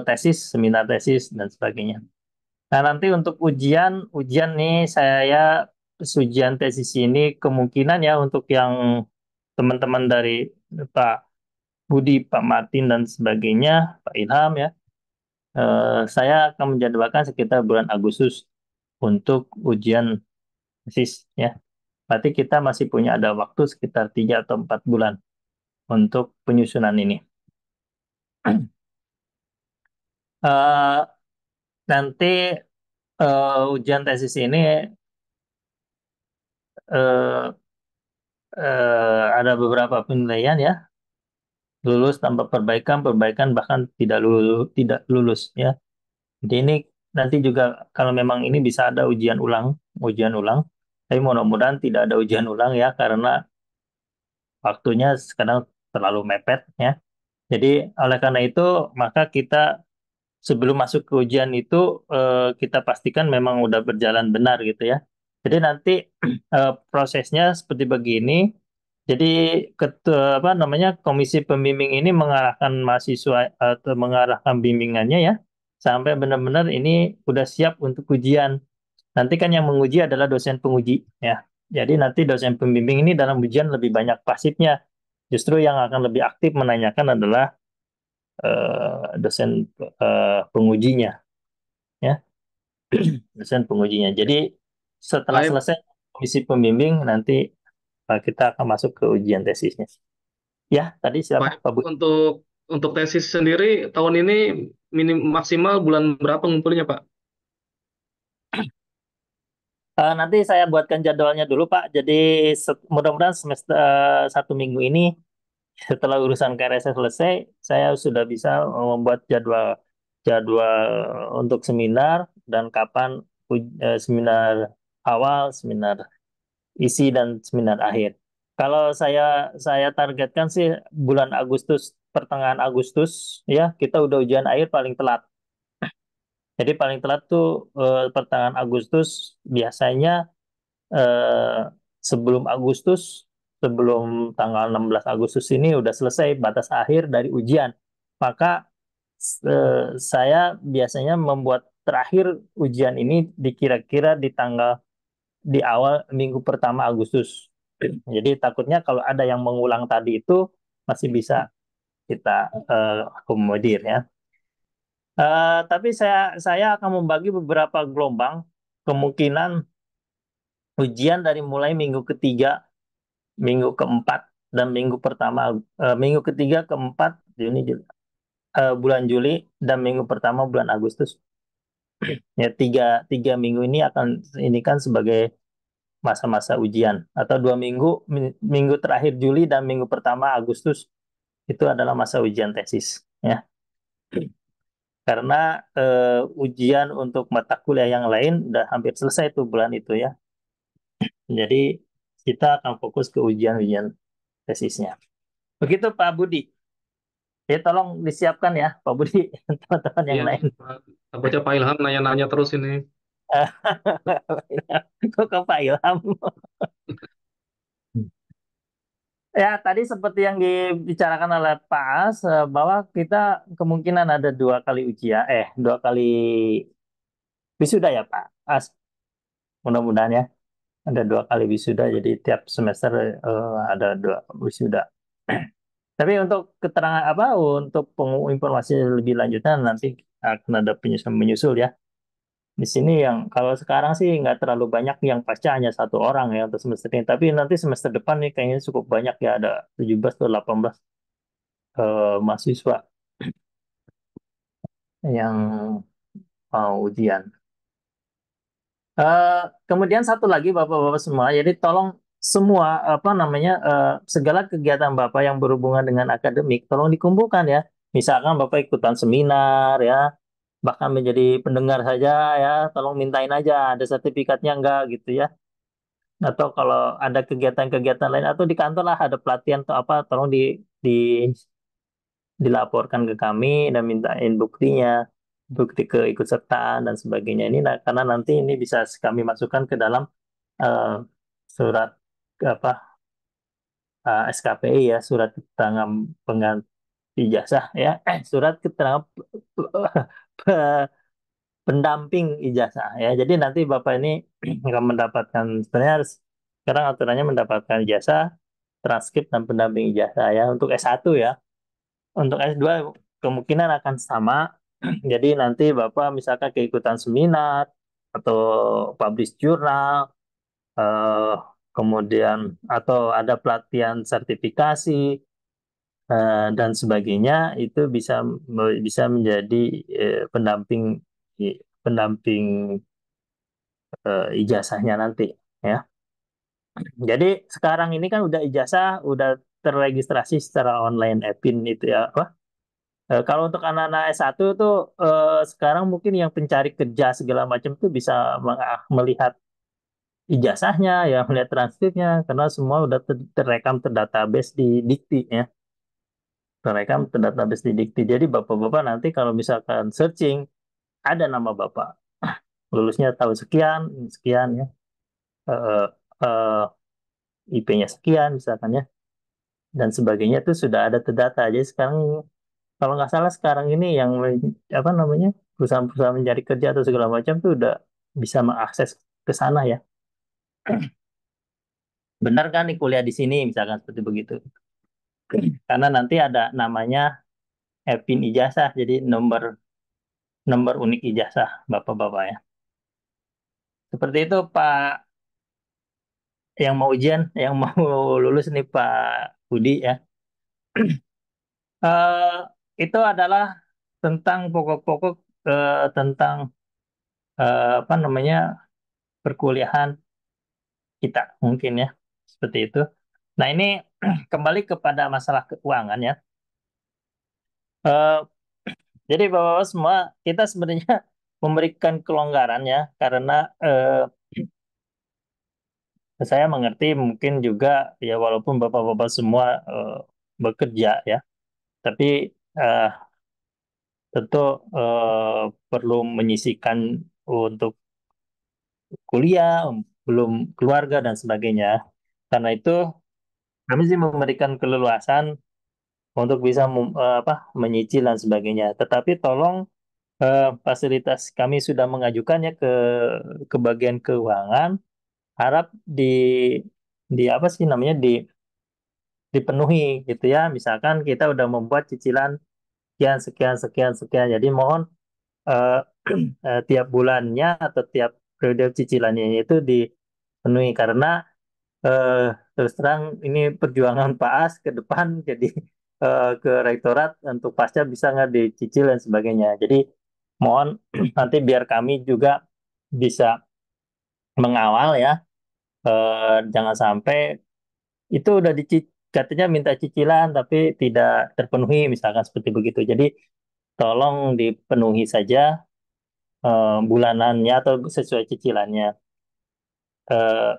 tesis, seminar tesis dan sebagainya. Nah, nanti untuk ujian nih saya ujian tesis ini kemungkinan ya untuk yang teman-teman dari Pak Budi, Pak Martin dan sebagainya, Pak Ilham ya, saya akan menjadwalkan sekitar bulan Agustus untuk ujian tesis ya. Berarti kita masih punya ada waktu sekitar 3 atau 4 bulan untuk penyusunan ini. Eh, Nanti ujian tesis ini eh, ada beberapa penilaian ya, lulus tanpa perbaikan, perbaikan bahkan tidak lulus ya. Jadi ini nanti juga kalau memang ini bisa ada ujian ulang. Tapi mudah-mudahan tidak ada ujian ulang ya karena waktunya sekarang terlalu mepet ya. Jadi oleh karena itu maka kita sebelum masuk ke ujian itu kita pastikan memang udah berjalan benar gitu ya. Jadi nanti prosesnya seperti begini. Jadi apa namanya komisi pembimbing ini mengarahkan mahasiswa atau mengarahkan bimbingannya ya sampai benar-benar ini udah siap untuk ujian. Nanti kan yang menguji adalah dosen penguji ya. Jadi nanti dosen pembimbing ini dalam ujian lebih banyak pasifnya. Justru yang akan lebih aktif menanyakan adalah dosen pengujinya ya dosen pengujinya. Jadi setelah Baik, selesai komisi pembimbing nanti kita akan masuk ke ujian tesisnya. Ya, tadi siapa baik. Pak Bu? Untuk tesis sendiri tahun ini maksimal bulan berapa ngumpulnya, Pak? Nanti saya buatkan jadwalnya dulu Pak. Jadi mudah-mudahan semester 1 minggu ini setelah urusan KRS selesai, saya sudah bisa membuat jadwal jadwal untuk seminar dan kapan seminar awal, seminar isi dan seminar akhir. Kalau saya targetkan sih bulan Agustus, pertengahan Agustus ya, kita udah ujian akhir paling telat. Jadi paling telat tuh pertengahan Agustus biasanya eh, sebelum Agustus, sebelum tanggal 16 Agustus ini udah selesai batas akhir dari ujian. Maka saya biasanya membuat terakhir ujian ini dikira-kira di awal minggu pertama Agustus. Jadi takutnya kalau ada yang mengulang tadi itu masih bisa kita akomodir ya. Tapi saya akan membagi beberapa gelombang kemungkinan ujian dari mulai minggu ketiga, minggu keempat, dan minggu pertama, minggu ketiga, keempat, bulan Juli, dan minggu pertama bulan Agustus. Ya, tiga minggu ini akan ini kan sebagai masa-masa ujian, atau 2 minggu, minggu terakhir Juli dan minggu pertama Agustus itu adalah masa ujian tesis ya. Karena ujian untuk mata kuliah yang lain udah hampir selesai tuh bulan itu ya. Jadi kita akan fokus ke ujian-ujian tesisnya. Begitu Pak Budi. Ya tolong disiapkan ya Pak Budi, teman-teman yang Iya nih, lain. Pak baca Pak Ilham nanya-nanya terus ini. Kok ke Pak Ilham? Ya, tadi seperti yang dibicarakan oleh Pak As, bahwa kita kemungkinan ada 2 kali ujian, 2 kali wisuda ya Pak As. Mudah-mudahan ya, ada 2 kali wisuda, jadi tiap semester ada 2 wisuda. Tapi untuk keterangan apa, untuk informasi lebih lanjutnya nanti akan ada menyusul ya. Di sini yang kalau sekarang sih nggak terlalu banyak yang pasca, hanya 1 orang ya untuk semester ini. Tapi nanti semester depan nih kayaknya cukup banyak ya, ada 17 atau 18 mahasiswa yang mau ujian. Eh, Kemudian satu lagi Bapak-bapak semua, jadi tolong semua apa namanya segala kegiatan Bapak yang berhubungan dengan akademik tolong dikumpulkan ya. Misalkan Bapak ikutan seminar ya, bahkan menjadi pendengar saja ya, tolong mintain aja ada sertifikatnya enggak gitu ya. Atau kalau ada kegiatan-kegiatan lain atau di kantor lah ada pelatihan atau apa, tolong dilaporkan ke kami dan mintain buktinya, bukti keikutsertaan dan sebagainya ini. Nah, karena nanti ini bisa kami masukkan ke dalam eh, surat apa SKPI ya, surat keterangan pengganti ijazah ya, surat keterangan pendamping ijazah ya. Jadi nanti Bapak ini akan mendapatkan, sebenarnya sekarang aturannya mendapatkan ijazah, transkrip dan pendamping ijazah ya untuk S1 ya. Untuk S2 kemungkinan akan sama. Jadi nanti Bapak misalkan keikutan seminar atau publish jurnal, eh, kemudian atau ada pelatihan sertifikasi dan sebagainya, itu bisa menjadi pendamping pendamping ijazahnya nanti ya. Jadi sekarang ini kan udah ijazah udah terregistrasi secara online EPIN itu ya apa. Kalau untuk anak-anak S1 tuh sekarang mungkin yang pencari kerja segala macam tuh bisa melihat ijazahnya ya, melihat transkripnya karena semua udah terrekam terdatabase di Dikti ya. Terrekam terdatabase di Dikti. Jadi Bapak-bapak nanti kalau misalkan searching ada nama Bapak. Lulusnya tahun sekian, sekian ya. Eh, eh, IP-nya sekian misalkan ya dan sebagainya itu sudah ada terdata. Jadi sekarang kalau nggak salah sekarang ini yang apa namanya perusahaan-perusahaan mencari kerja atau segala macam tuh udah bisa mengakses ke sana ya. Benar kan nih kuliah di sini misalkan seperti begitu. Karena nanti ada namanya EPIN ijazah, jadi nomor nomor unik ijazah Bapak-bapak ya. Seperti itu Pak, yang mau ujian, yang mau lulus nih Pak Budi ya. Eh, itu adalah tentang pokok-pokok tentang apa namanya perkuliahan kita mungkin ya seperti itu. Nah ini kembali kepada masalah keuangan ya. Eh, jadi bapak-bapak semua kita sebenarnya memberikan kelonggaran ya karena saya mengerti mungkin juga ya walaupun bapak-bapak semua bekerja ya, tapi eh, tentu perlu menyisihkan untuk kuliah, belum keluarga dan sebagainya. Karena itu kami sih memberikan keleluasan untuk bisa menyicil dan sebagainya. Tetapi tolong fasilitas kami sudah mengajukannya ke bagian keuangan, harap di apa sih namanya dipenuhi gitu ya. Misalkan kita udah membuat cicilan sekian sekian sekian sekian. Jadi mohon eh, tiap bulannya atau tiap periode cicilannya itu dipenuhi karena eh, terus terang ini perjuangan Pak As ke depan jadi ke rektorat untuk pasca bisa nggak dicicil dan sebagainya. Jadi mohon nanti biar kami juga bisa mengawal ya, jangan sampai itu udah katanya minta cicilan tapi tidak terpenuhi misalkan seperti begitu. Jadi tolong dipenuhi saja bulanannya atau sesuai cicilannya, eh,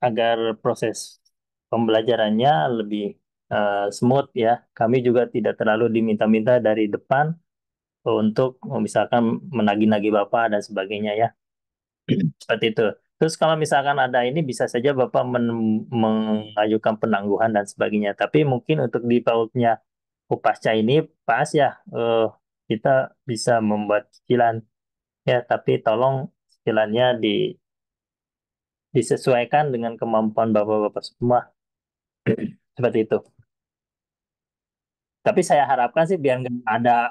agar proses pembelajarannya lebih smooth ya. Kami juga tidak terlalu diminta-minta dari depan untuk misalkan menagih-nagih Bapak dan sebagainya ya. Seperti itu. Terus kalau misalkan ada ini bisa saja Bapak mengajukan penangguhan dan sebagainya. Tapi mungkin untuk di pautnya Kopasca ini pas ya, kita bisa membuat cicilan ya, tapi tolong cicilannya disesuaikan dengan kemampuan Bapak-Bapak semua. Seperti itu. Tapi saya harapkan sih biar nggak ada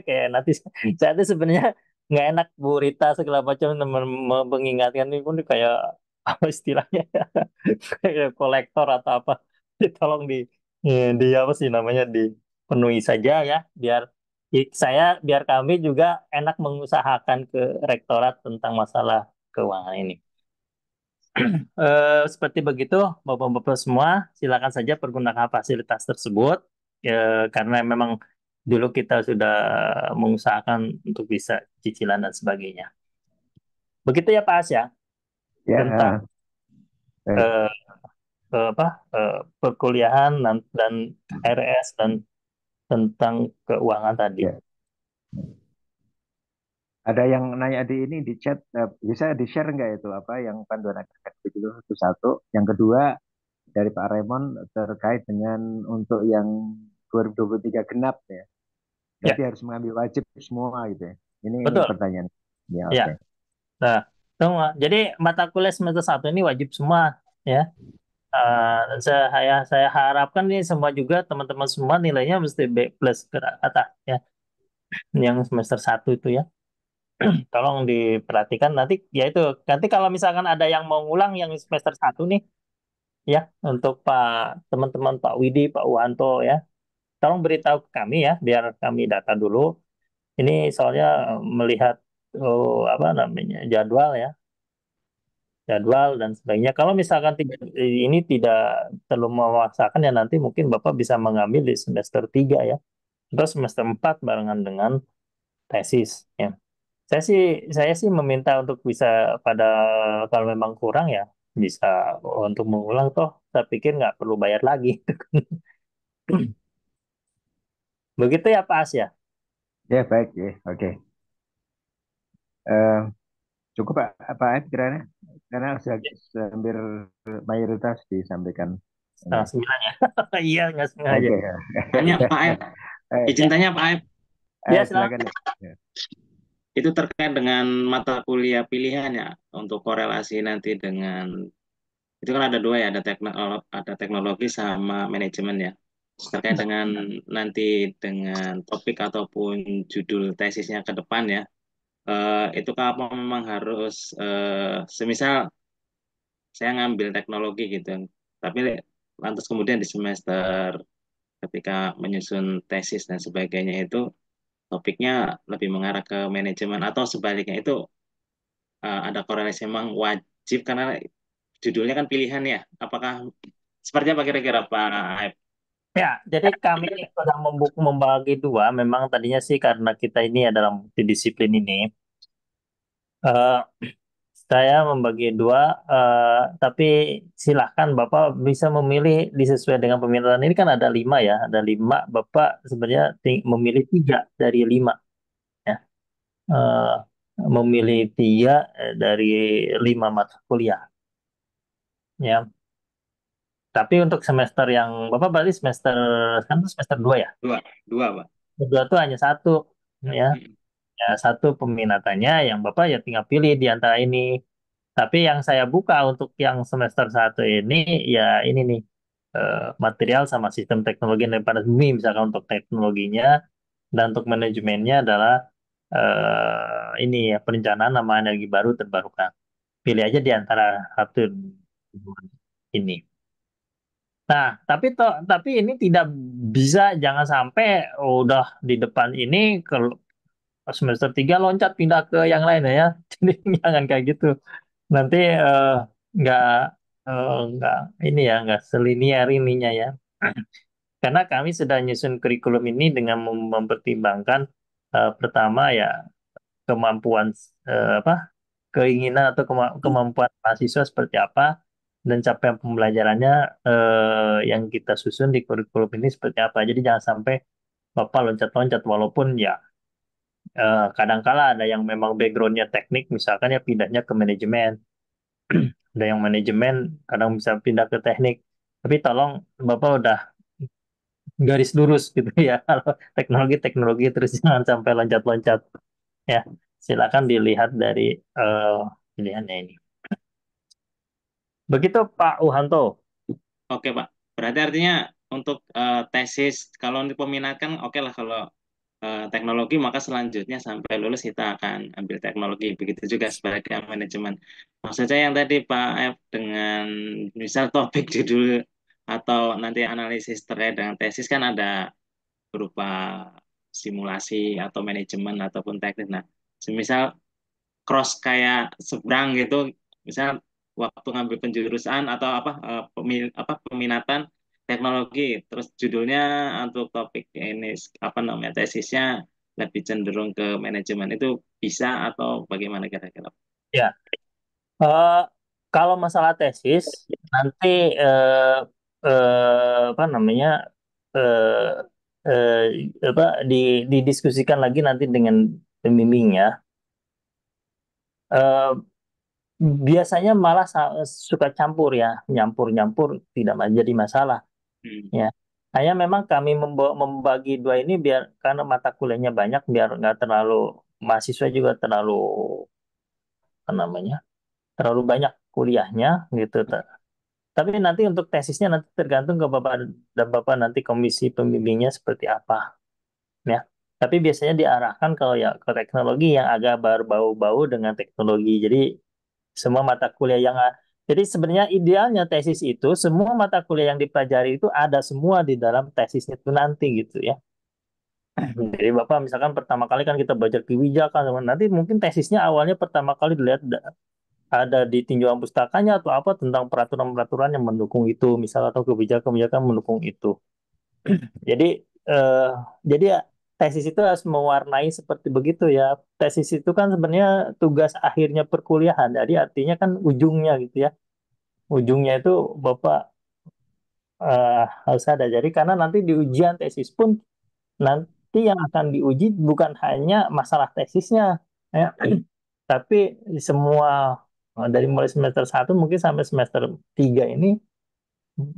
kayak nanti saya tuh sebenarnya nggak enak Bu Rita segala macam mengingatkan ini pun kayak apa istilahnya kayak kolektor atau apa. Tolong di apa sih namanya dipenuhi saja ya biar biar kami juga enak mengusahakan ke rektorat tentang masalah keuangan ini. Seperti begitu, Bapak-Bapak semua, silakan saja pergunakan fasilitas tersebut, karena memang dulu kita sudah mengusahakan untuk bisa cicilan dan sebagainya. Begitu ya Pak Asya, Ya, tentang baik. eh, apa perkuliahan dan KRS dan tentang keuangan tadi. Ya. Ada yang nanya di ini di chat, bisa di-share nggak itu apa yang panduan akademik itu satu. Yang kedua dari Pak Raymond terkait dengan untuk yang 2023 genap ya. Ya, Berarti harus mengambil wajib semua gitu ya. Ini betul. pertanyaan. Ya, Ya. oke. Nah, semua. Jadi mata kuliah semester 1 ini wajib semua ya. Saya harapkan nih semua juga teman-teman semua nilainya mesti B plus ke atas ya, yang semester 1 itu ya. Tolong diperhatikan nanti ya itu. Nanti kalau misalkan ada yang mau ngulang yang semester 1 nih ya untuk teman-teman Pak Widi, Pak Wanto ya. Tolong beritahu ke kami ya biar kami data dulu. Ini soalnya melihat apa namanya jadwal dan sebagainya. Kalau misalkan ini tidak terlalu memaksakan ya nanti mungkin Bapak bisa mengambil di semester 3 ya. Terus semester 4 barengan dengan tesis ya. Saya sih saya sih meminta untuk bisa pada kalau memang kurang ya bisa untuk mengulang toh saya pikir nggak perlu bayar lagi. Begitu ya Pak As ya. Ya, baik ya. Oke. Eh, cukup Pak Ed kiranya karena sudah hampir mayoritas disampaikan ini. Setengah 9 ya. Iya nggak sengaja. Oke. Tanya Pak Aib, izin Ya, tanya Pak Aib, ya Silakan. silakan. Ya. itu terkait dengan mata kuliah pilihan ya untuk korelasi nanti dengan itu kan ada dua ya, ada teknologi sama manajemen ya. Terkait dengan nanti dengan topik ataupun judul tesisnya ke depan ya, itu apa memang harus semisal saya ngambil teknologi gitu, tapi lantas kemudian di semester ketika menyusun tesis dan sebagainya itu topiknya lebih mengarah ke manajemen atau sebaliknya itu ada korelasi memang wajib karena judulnya kan pilihan ya. Apakah seperti apa kira-kira Pak Aib? Ya, jadi kami sudah membagi dua. Memang tadinya sih karena kita ini adalah multidisiplin ini, eh, saya membagi dua. Tapi silahkan Bapak bisa memilih disesuaikan dengan peminatan. Ini kan ada 5 ya, ada 5. Bapak sebenarnya memilih 3 dari 5 ya. Eh, Memilih 3 dari 5 mata kuliah ya. Tapi untuk semester yang Bapak berarti sekarang tuh semester 2 ya. Dua, dua Pak. Semester 2 tuh hanya satu ya. Mm. Ya, satu peminatannya yang Bapak ya tinggal pilih di antara ini. Tapi yang saya buka untuk yang semester 1 ini ya ini nih. material sama sistem teknologi yang dari panas bumi, misalkan untuk teknologinya, dan untuk manajemennya adalah ini ya, perencanaan nama energi baru terbarukan. Pilih aja di antara satu ini. Nah, tapi ini tidak bisa, jangan sampai udah di depan ini ke semester 3 loncat pindah ke yang lain ya. Jadi jangan kayak gitu. Nanti nggak nggak ini ya, nggak selinier ininya ya. Karena kami sudah nyusun kurikulum ini dengan mempertimbangkan pertama ya kemampuan apa, keinginan atau kemampuan mahasiswa seperti apa, dan capaian pembelajarannya yang kita susun di kurikulum ini seperti apa. Jadi jangan sampai Bapak loncat-loncat, walaupun ya kadangkala ada yang memang backgroundnya teknik, misalkan ya pindahnya ke manajemen. Ada yang manajemen kadang bisa pindah ke teknik. Tapi tolong Bapak udah garis lurus gitu ya. Kalau teknologi terus jangan sampai loncat-loncat ya. Silakan dilihat dari eh, pilihannya ini. Begitu Pak Uhanto. Oke, Pak. Berarti artinya untuk tesis, kalau untuk peminat kan oke lah kalau teknologi, maka selanjutnya sampai lulus kita akan ambil teknologi. Begitu juga sebagai manajemen. Maksudnya yang tadi Pak F dengan misal topik judul atau nanti analisis terkait dengan tesis kan ada berupa simulasi atau manajemen ataupun teknis. Nah, semisal cross kayak seberang gitu, misal waktu ngambil penjurusan atau peminatan teknologi, terus judulnya untuk topik ini apa namanya tesisnya lebih cenderung ke manajemen, itu bisa atau bagaimana kira-kira? Ya, eh, kalau masalah tesis nanti apa namanya eh, apa didiskusikan lagi nanti dengan pembimbingnya. Eh, Biasanya malah suka campur ya, nyampur-nyampur tidak jadi masalah Hmm. ya. Hanya memang kami membagi dua ini biar karena mata kuliahnya banyak, biar nggak terlalu mahasiswa juga terlalu apa namanya terlalu banyak kuliahnya gitu. Tapi nanti untuk tesisnya nanti tergantung ke Bapak dan Bapak nanti komisi pembimbingnya seperti apa ya. Tapi biasanya diarahkan kalau ya ke teknologi yang agak berbau-bau dengan teknologi. Jadi semua mata kuliah jadi sebenarnya idealnya tesis itu semua mata kuliah yang dipelajari itu ada semua di dalam tesisnya itu nanti gitu ya. Jadi Bapak misalkan pertama kali kan kita belajar kebijakan, nanti mungkin tesisnya awalnya pertama kali dilihat ada di tinjauan pustakanya atau apa tentang peraturan-peraturan yang mendukung itu, misal atau kebijakan-kebijakan mendukung itu. Jadi eh, jadi ya, tesis itu harus mewarnai seperti begitu ya. Tesis itu kan sebenarnya tugas akhirnya perkuliahan. Jadi artinya kan ujungnya gitu ya. Ujungnya itu Bapak harus ada. Jadi karena nanti di ujian tesis pun nanti yang akan diuji bukan hanya masalah tesisnya ya, tapi di semua dari mulai semester 1 mungkin sampai semester 3 ini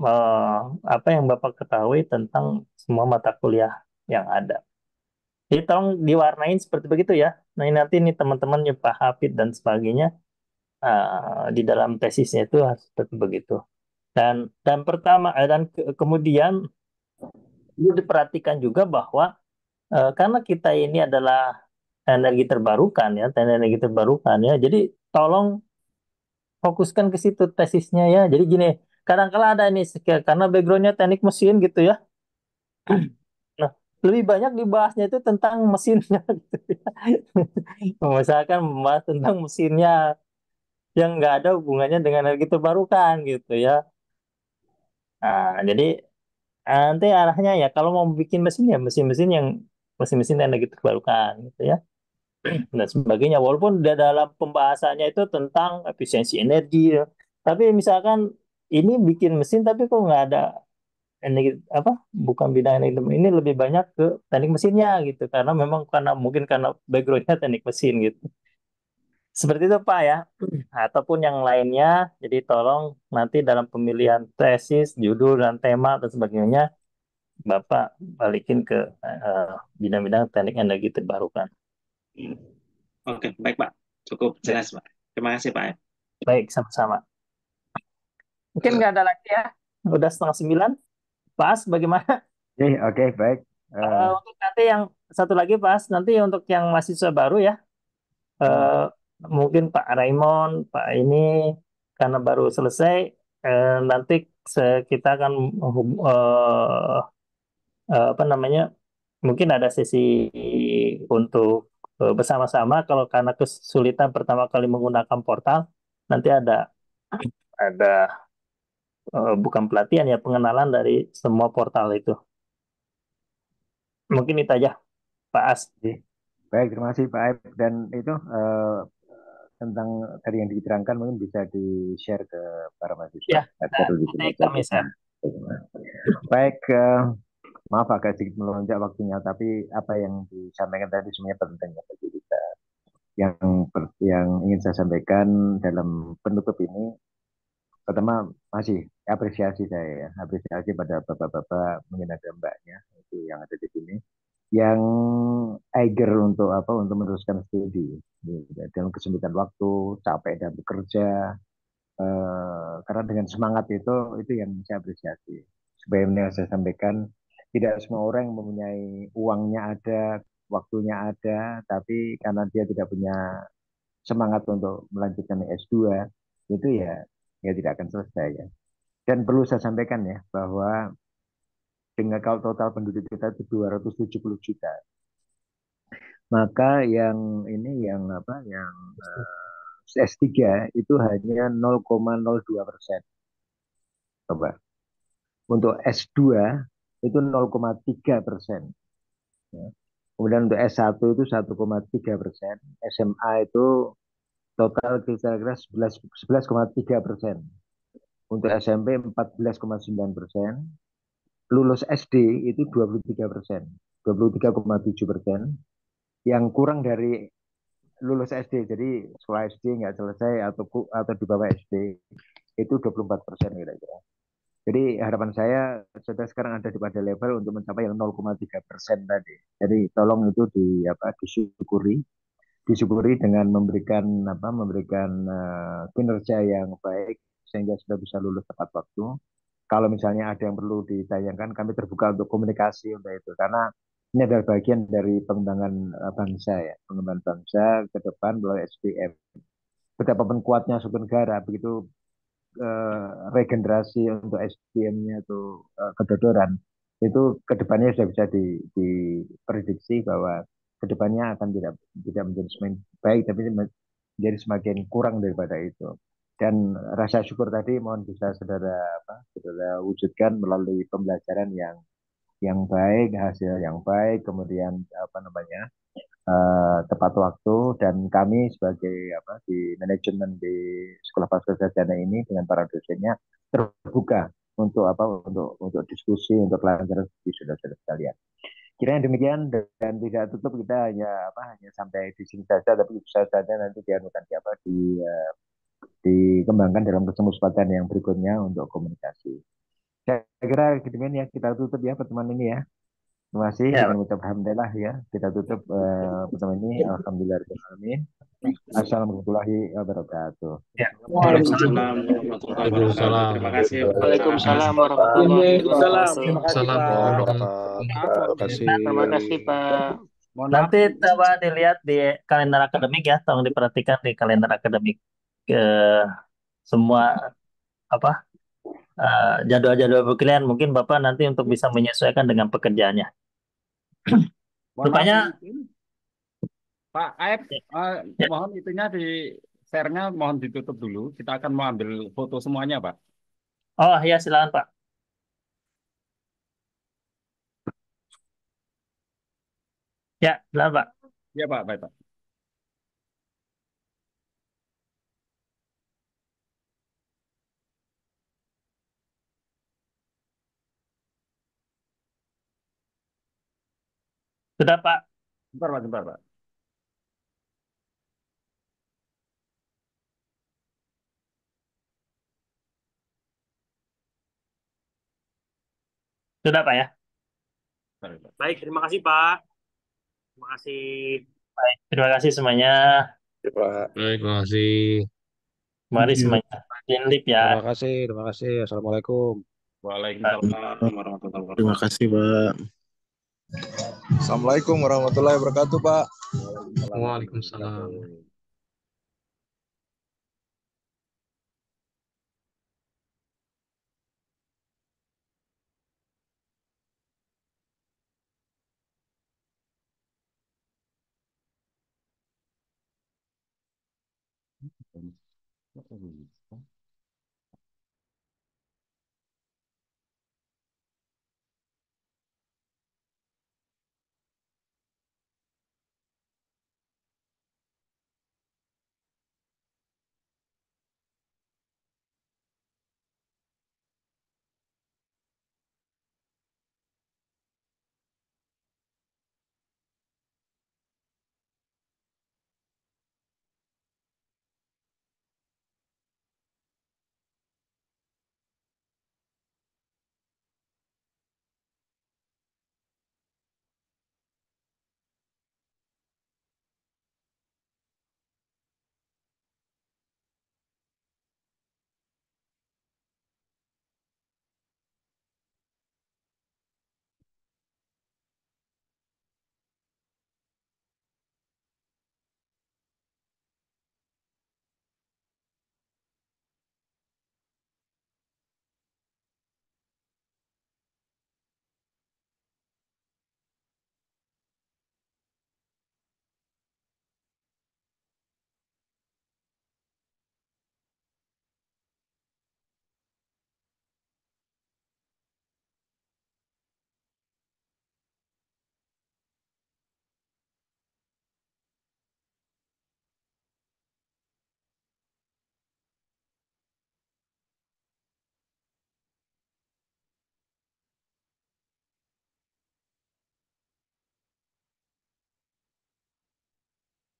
eh, apa yang Bapak ketahui tentang semua mata kuliah yang ada. Jadi tolong diwarnain seperti begitu ya. Nah ini nanti nih teman-teman ya Pak Hafid dan sebagainya di dalam tesisnya itu harus seperti begitu. Dan pertama kemudian perlu diperhatikan juga bahwa karena kita ini adalah energi terbarukan ya, energi terbarukan ya. Jadi tolong fokuskan ke situ tesisnya ya. Jadi gini, kadang-kala ada ini karena backgroundnya teknik mesin gitu ya. Nah, lebih banyak dibahasnya itu tentang mesinnya gitu ya. Misalkan membahas tentang mesinnya yang nggak ada hubungannya dengan energi terbarukan gitu ya. Nah, jadi nanti arahnya ya kalau mau bikin mesin ya mesin-mesin energi terbarukan gitu ya dan sebagainya. Walaupun dalam pembahasannya itu tentang efisiensi energi, ya. Tapi misalkan ini bikin mesin tapi kok nggak ada energi apa bukan bidang energi ini lebih banyak ke teknik mesinnya gitu karena memang karena mungkin karena backgroundnya teknik mesin gitu. Seperti itu Pak ya. Ataupun yang lainnya. Jadi tolong nanti dalam pemilihan tesis, judul dan tema dan sebagainya Bapak balikin ke bidang-bidang teknik energi terbarukan. Oke, baik Pak. Cukup Ya, jelas Pak. Terima kasih Pak. baik sama-sama. Mungkin nggak ada lagi ya. Udah 8:30. Pas, bagaimana? Oke, baik. Untuk nanti yang satu lagi, Pas, nanti untuk yang mahasiswa baru ya, Hmm, eh, mungkin Pak Raymond, Pak ini, karena baru selesai, nanti kita akan apa namanya, mungkin ada sesi untuk bersama-sama. Kalau karena kesulitan pertama kali menggunakan portal, nanti ada bukan pelatihan ya, pengenalan dari semua portal itu. Mungkin itu aja, Pak As. oke. Baik, terima kasih Pak Aib. Dan itu tentang tadi yang diterangkan mungkin bisa di-share ke para mahasiswa Ya, agar lebih nanti jelas kami lagi. share. Baik, maaf agak sedikit melonjak waktunya, tapi apa yang disampaikan tadi semuanya penting ya bagi kita. Yang ingin saya sampaikan dalam penutup ini, pertama masih apresiasi saya ya, apresiasi pada bapak-bapak, mungkin ada mbaknya itu yang ada di sini, yang eager untuk apa, untuk meneruskan studi dalam kesempitan waktu, capek dan bekerja, karena dengan semangat itu yang saya apresiasi. Sebagaimana saya sampaikan, tidak semua orang yang mempunyai uangnya ada, waktunya ada, tapi karena dia tidak punya semangat untuk melanjutkan S2, itu ya tidak akan selesai ya. Dan perlu saya sampaikan ya, bahwa dengan kalau total penduduk kita itu 270 juta, maka yang apa, yang S3 itu hanya 0,02%. Coba. Untuk S2 itu 0,3%. Ya. Kemudian untuk S1 itu 1,3%. SMA itu total kira-kira 11,3%. Untuk SMP 14,9%. Lulus SD itu 23%. 23,7%. Yang kurang dari lulus SD, jadi sekolah SD nggak selesai atau di bawah SD, itu 24% kira-kira. Jadi harapan saya sudah sekarang ada di pada level untuk mencapai yang 0,3% tadi. Jadi tolong itu disyukuri dengan memberikan kinerja yang baik sehingga sudah bisa lulus tepat waktu. Kalau misalnya ada yang perlu ditayangkan, kami terbuka untuk komunikasi untuk itu karena ini adalah bagian dari pengembangan bangsa ya, pengembangan bangsa ke depan melalui SDM. Betapapun kuatnya suku negara, begitu regenerasi untuk SDM-nya atau kedodoran itu kedepannya sudah bisa diprediksi bahwa kedepannya akan tidak menjadi semakin baik tapi menjadi semakin kurang daripada itu. Dan rasa syukur tadi mohon bisa saudara wujudkan melalui pembelajaran yang baik, hasil yang baik, kemudian tepat waktu, dan kami sebagai di manajemen di Sekolah Fakultas Sarjana ini dengan para dosennya terbuka untuk diskusi, untuk pelajaran di saudara-saudara sekalian. Kira demikian, dan tidak tutup, kita hanya sampai di sini saja, tapi bisa saja nanti dianukan dikembangkan dalam kesempatan yang berikutnya untuk komunikasi. Saya kira demikian ya, kita tutup ya pertemuan ini ya. Terima kasih, Ya, dengan Pak. ucap alhamdulillah ya, kita tutup pertemuan ini. Alhamdulillah. Assalamualaikum warahmatullahi wabarakatuh. Ya. Waalaikumsalam. Waalaikumsalam warahmatullahi wabarakatuh. Waalaikumsalam. Terima kasih Waalaikumsalam Pak. warahmatullahi Waalaikumsalam. wabarakatuh. Waalaikumsalam Waalaikumsalam warahmatullahi warahmatullahi wabarakatuh. wabarakatuh. Terima kasih. Terima kasih Pak. Nanti coba dilihat di kalender akademik ya, tolong diperhatikan di kalender akademik semua apa jadwal-jadwal perkuliahan. Mungkin Bapak nanti untuk bisa menyesuaikan dengan pekerjaannya. Mohon maaf, Rupanya Pak Aep, ya, mohon itunya di share-nya mohon ditutup dulu. Kita akan mau ambil foto semuanya, Pak. oh ya silakan Pak. Ya, silakan Pak. Ya, Pak, baik, Pak. Sudah Pak. Bentar, Pak, bentar, Pak. Sudah Pak ya. Bentar, Pak. Baik, terima kasih Pak. Terima kasih. Baik, terima kasih semuanya. Ya, Pak. Baik, terima kasih. Mari Thank you. semuanya. Lip ya. Terima kasih. Terima kasih. Assalamualaikum. Waalaikumsalam warahmatullahi Terima wabarakatuh. kasih, Pak. Assalamualaikum warahmatullahi wabarakatuh, Pak. Waalaikumsalam warahmatullahi Waalaikumsalam. wabarakatuh.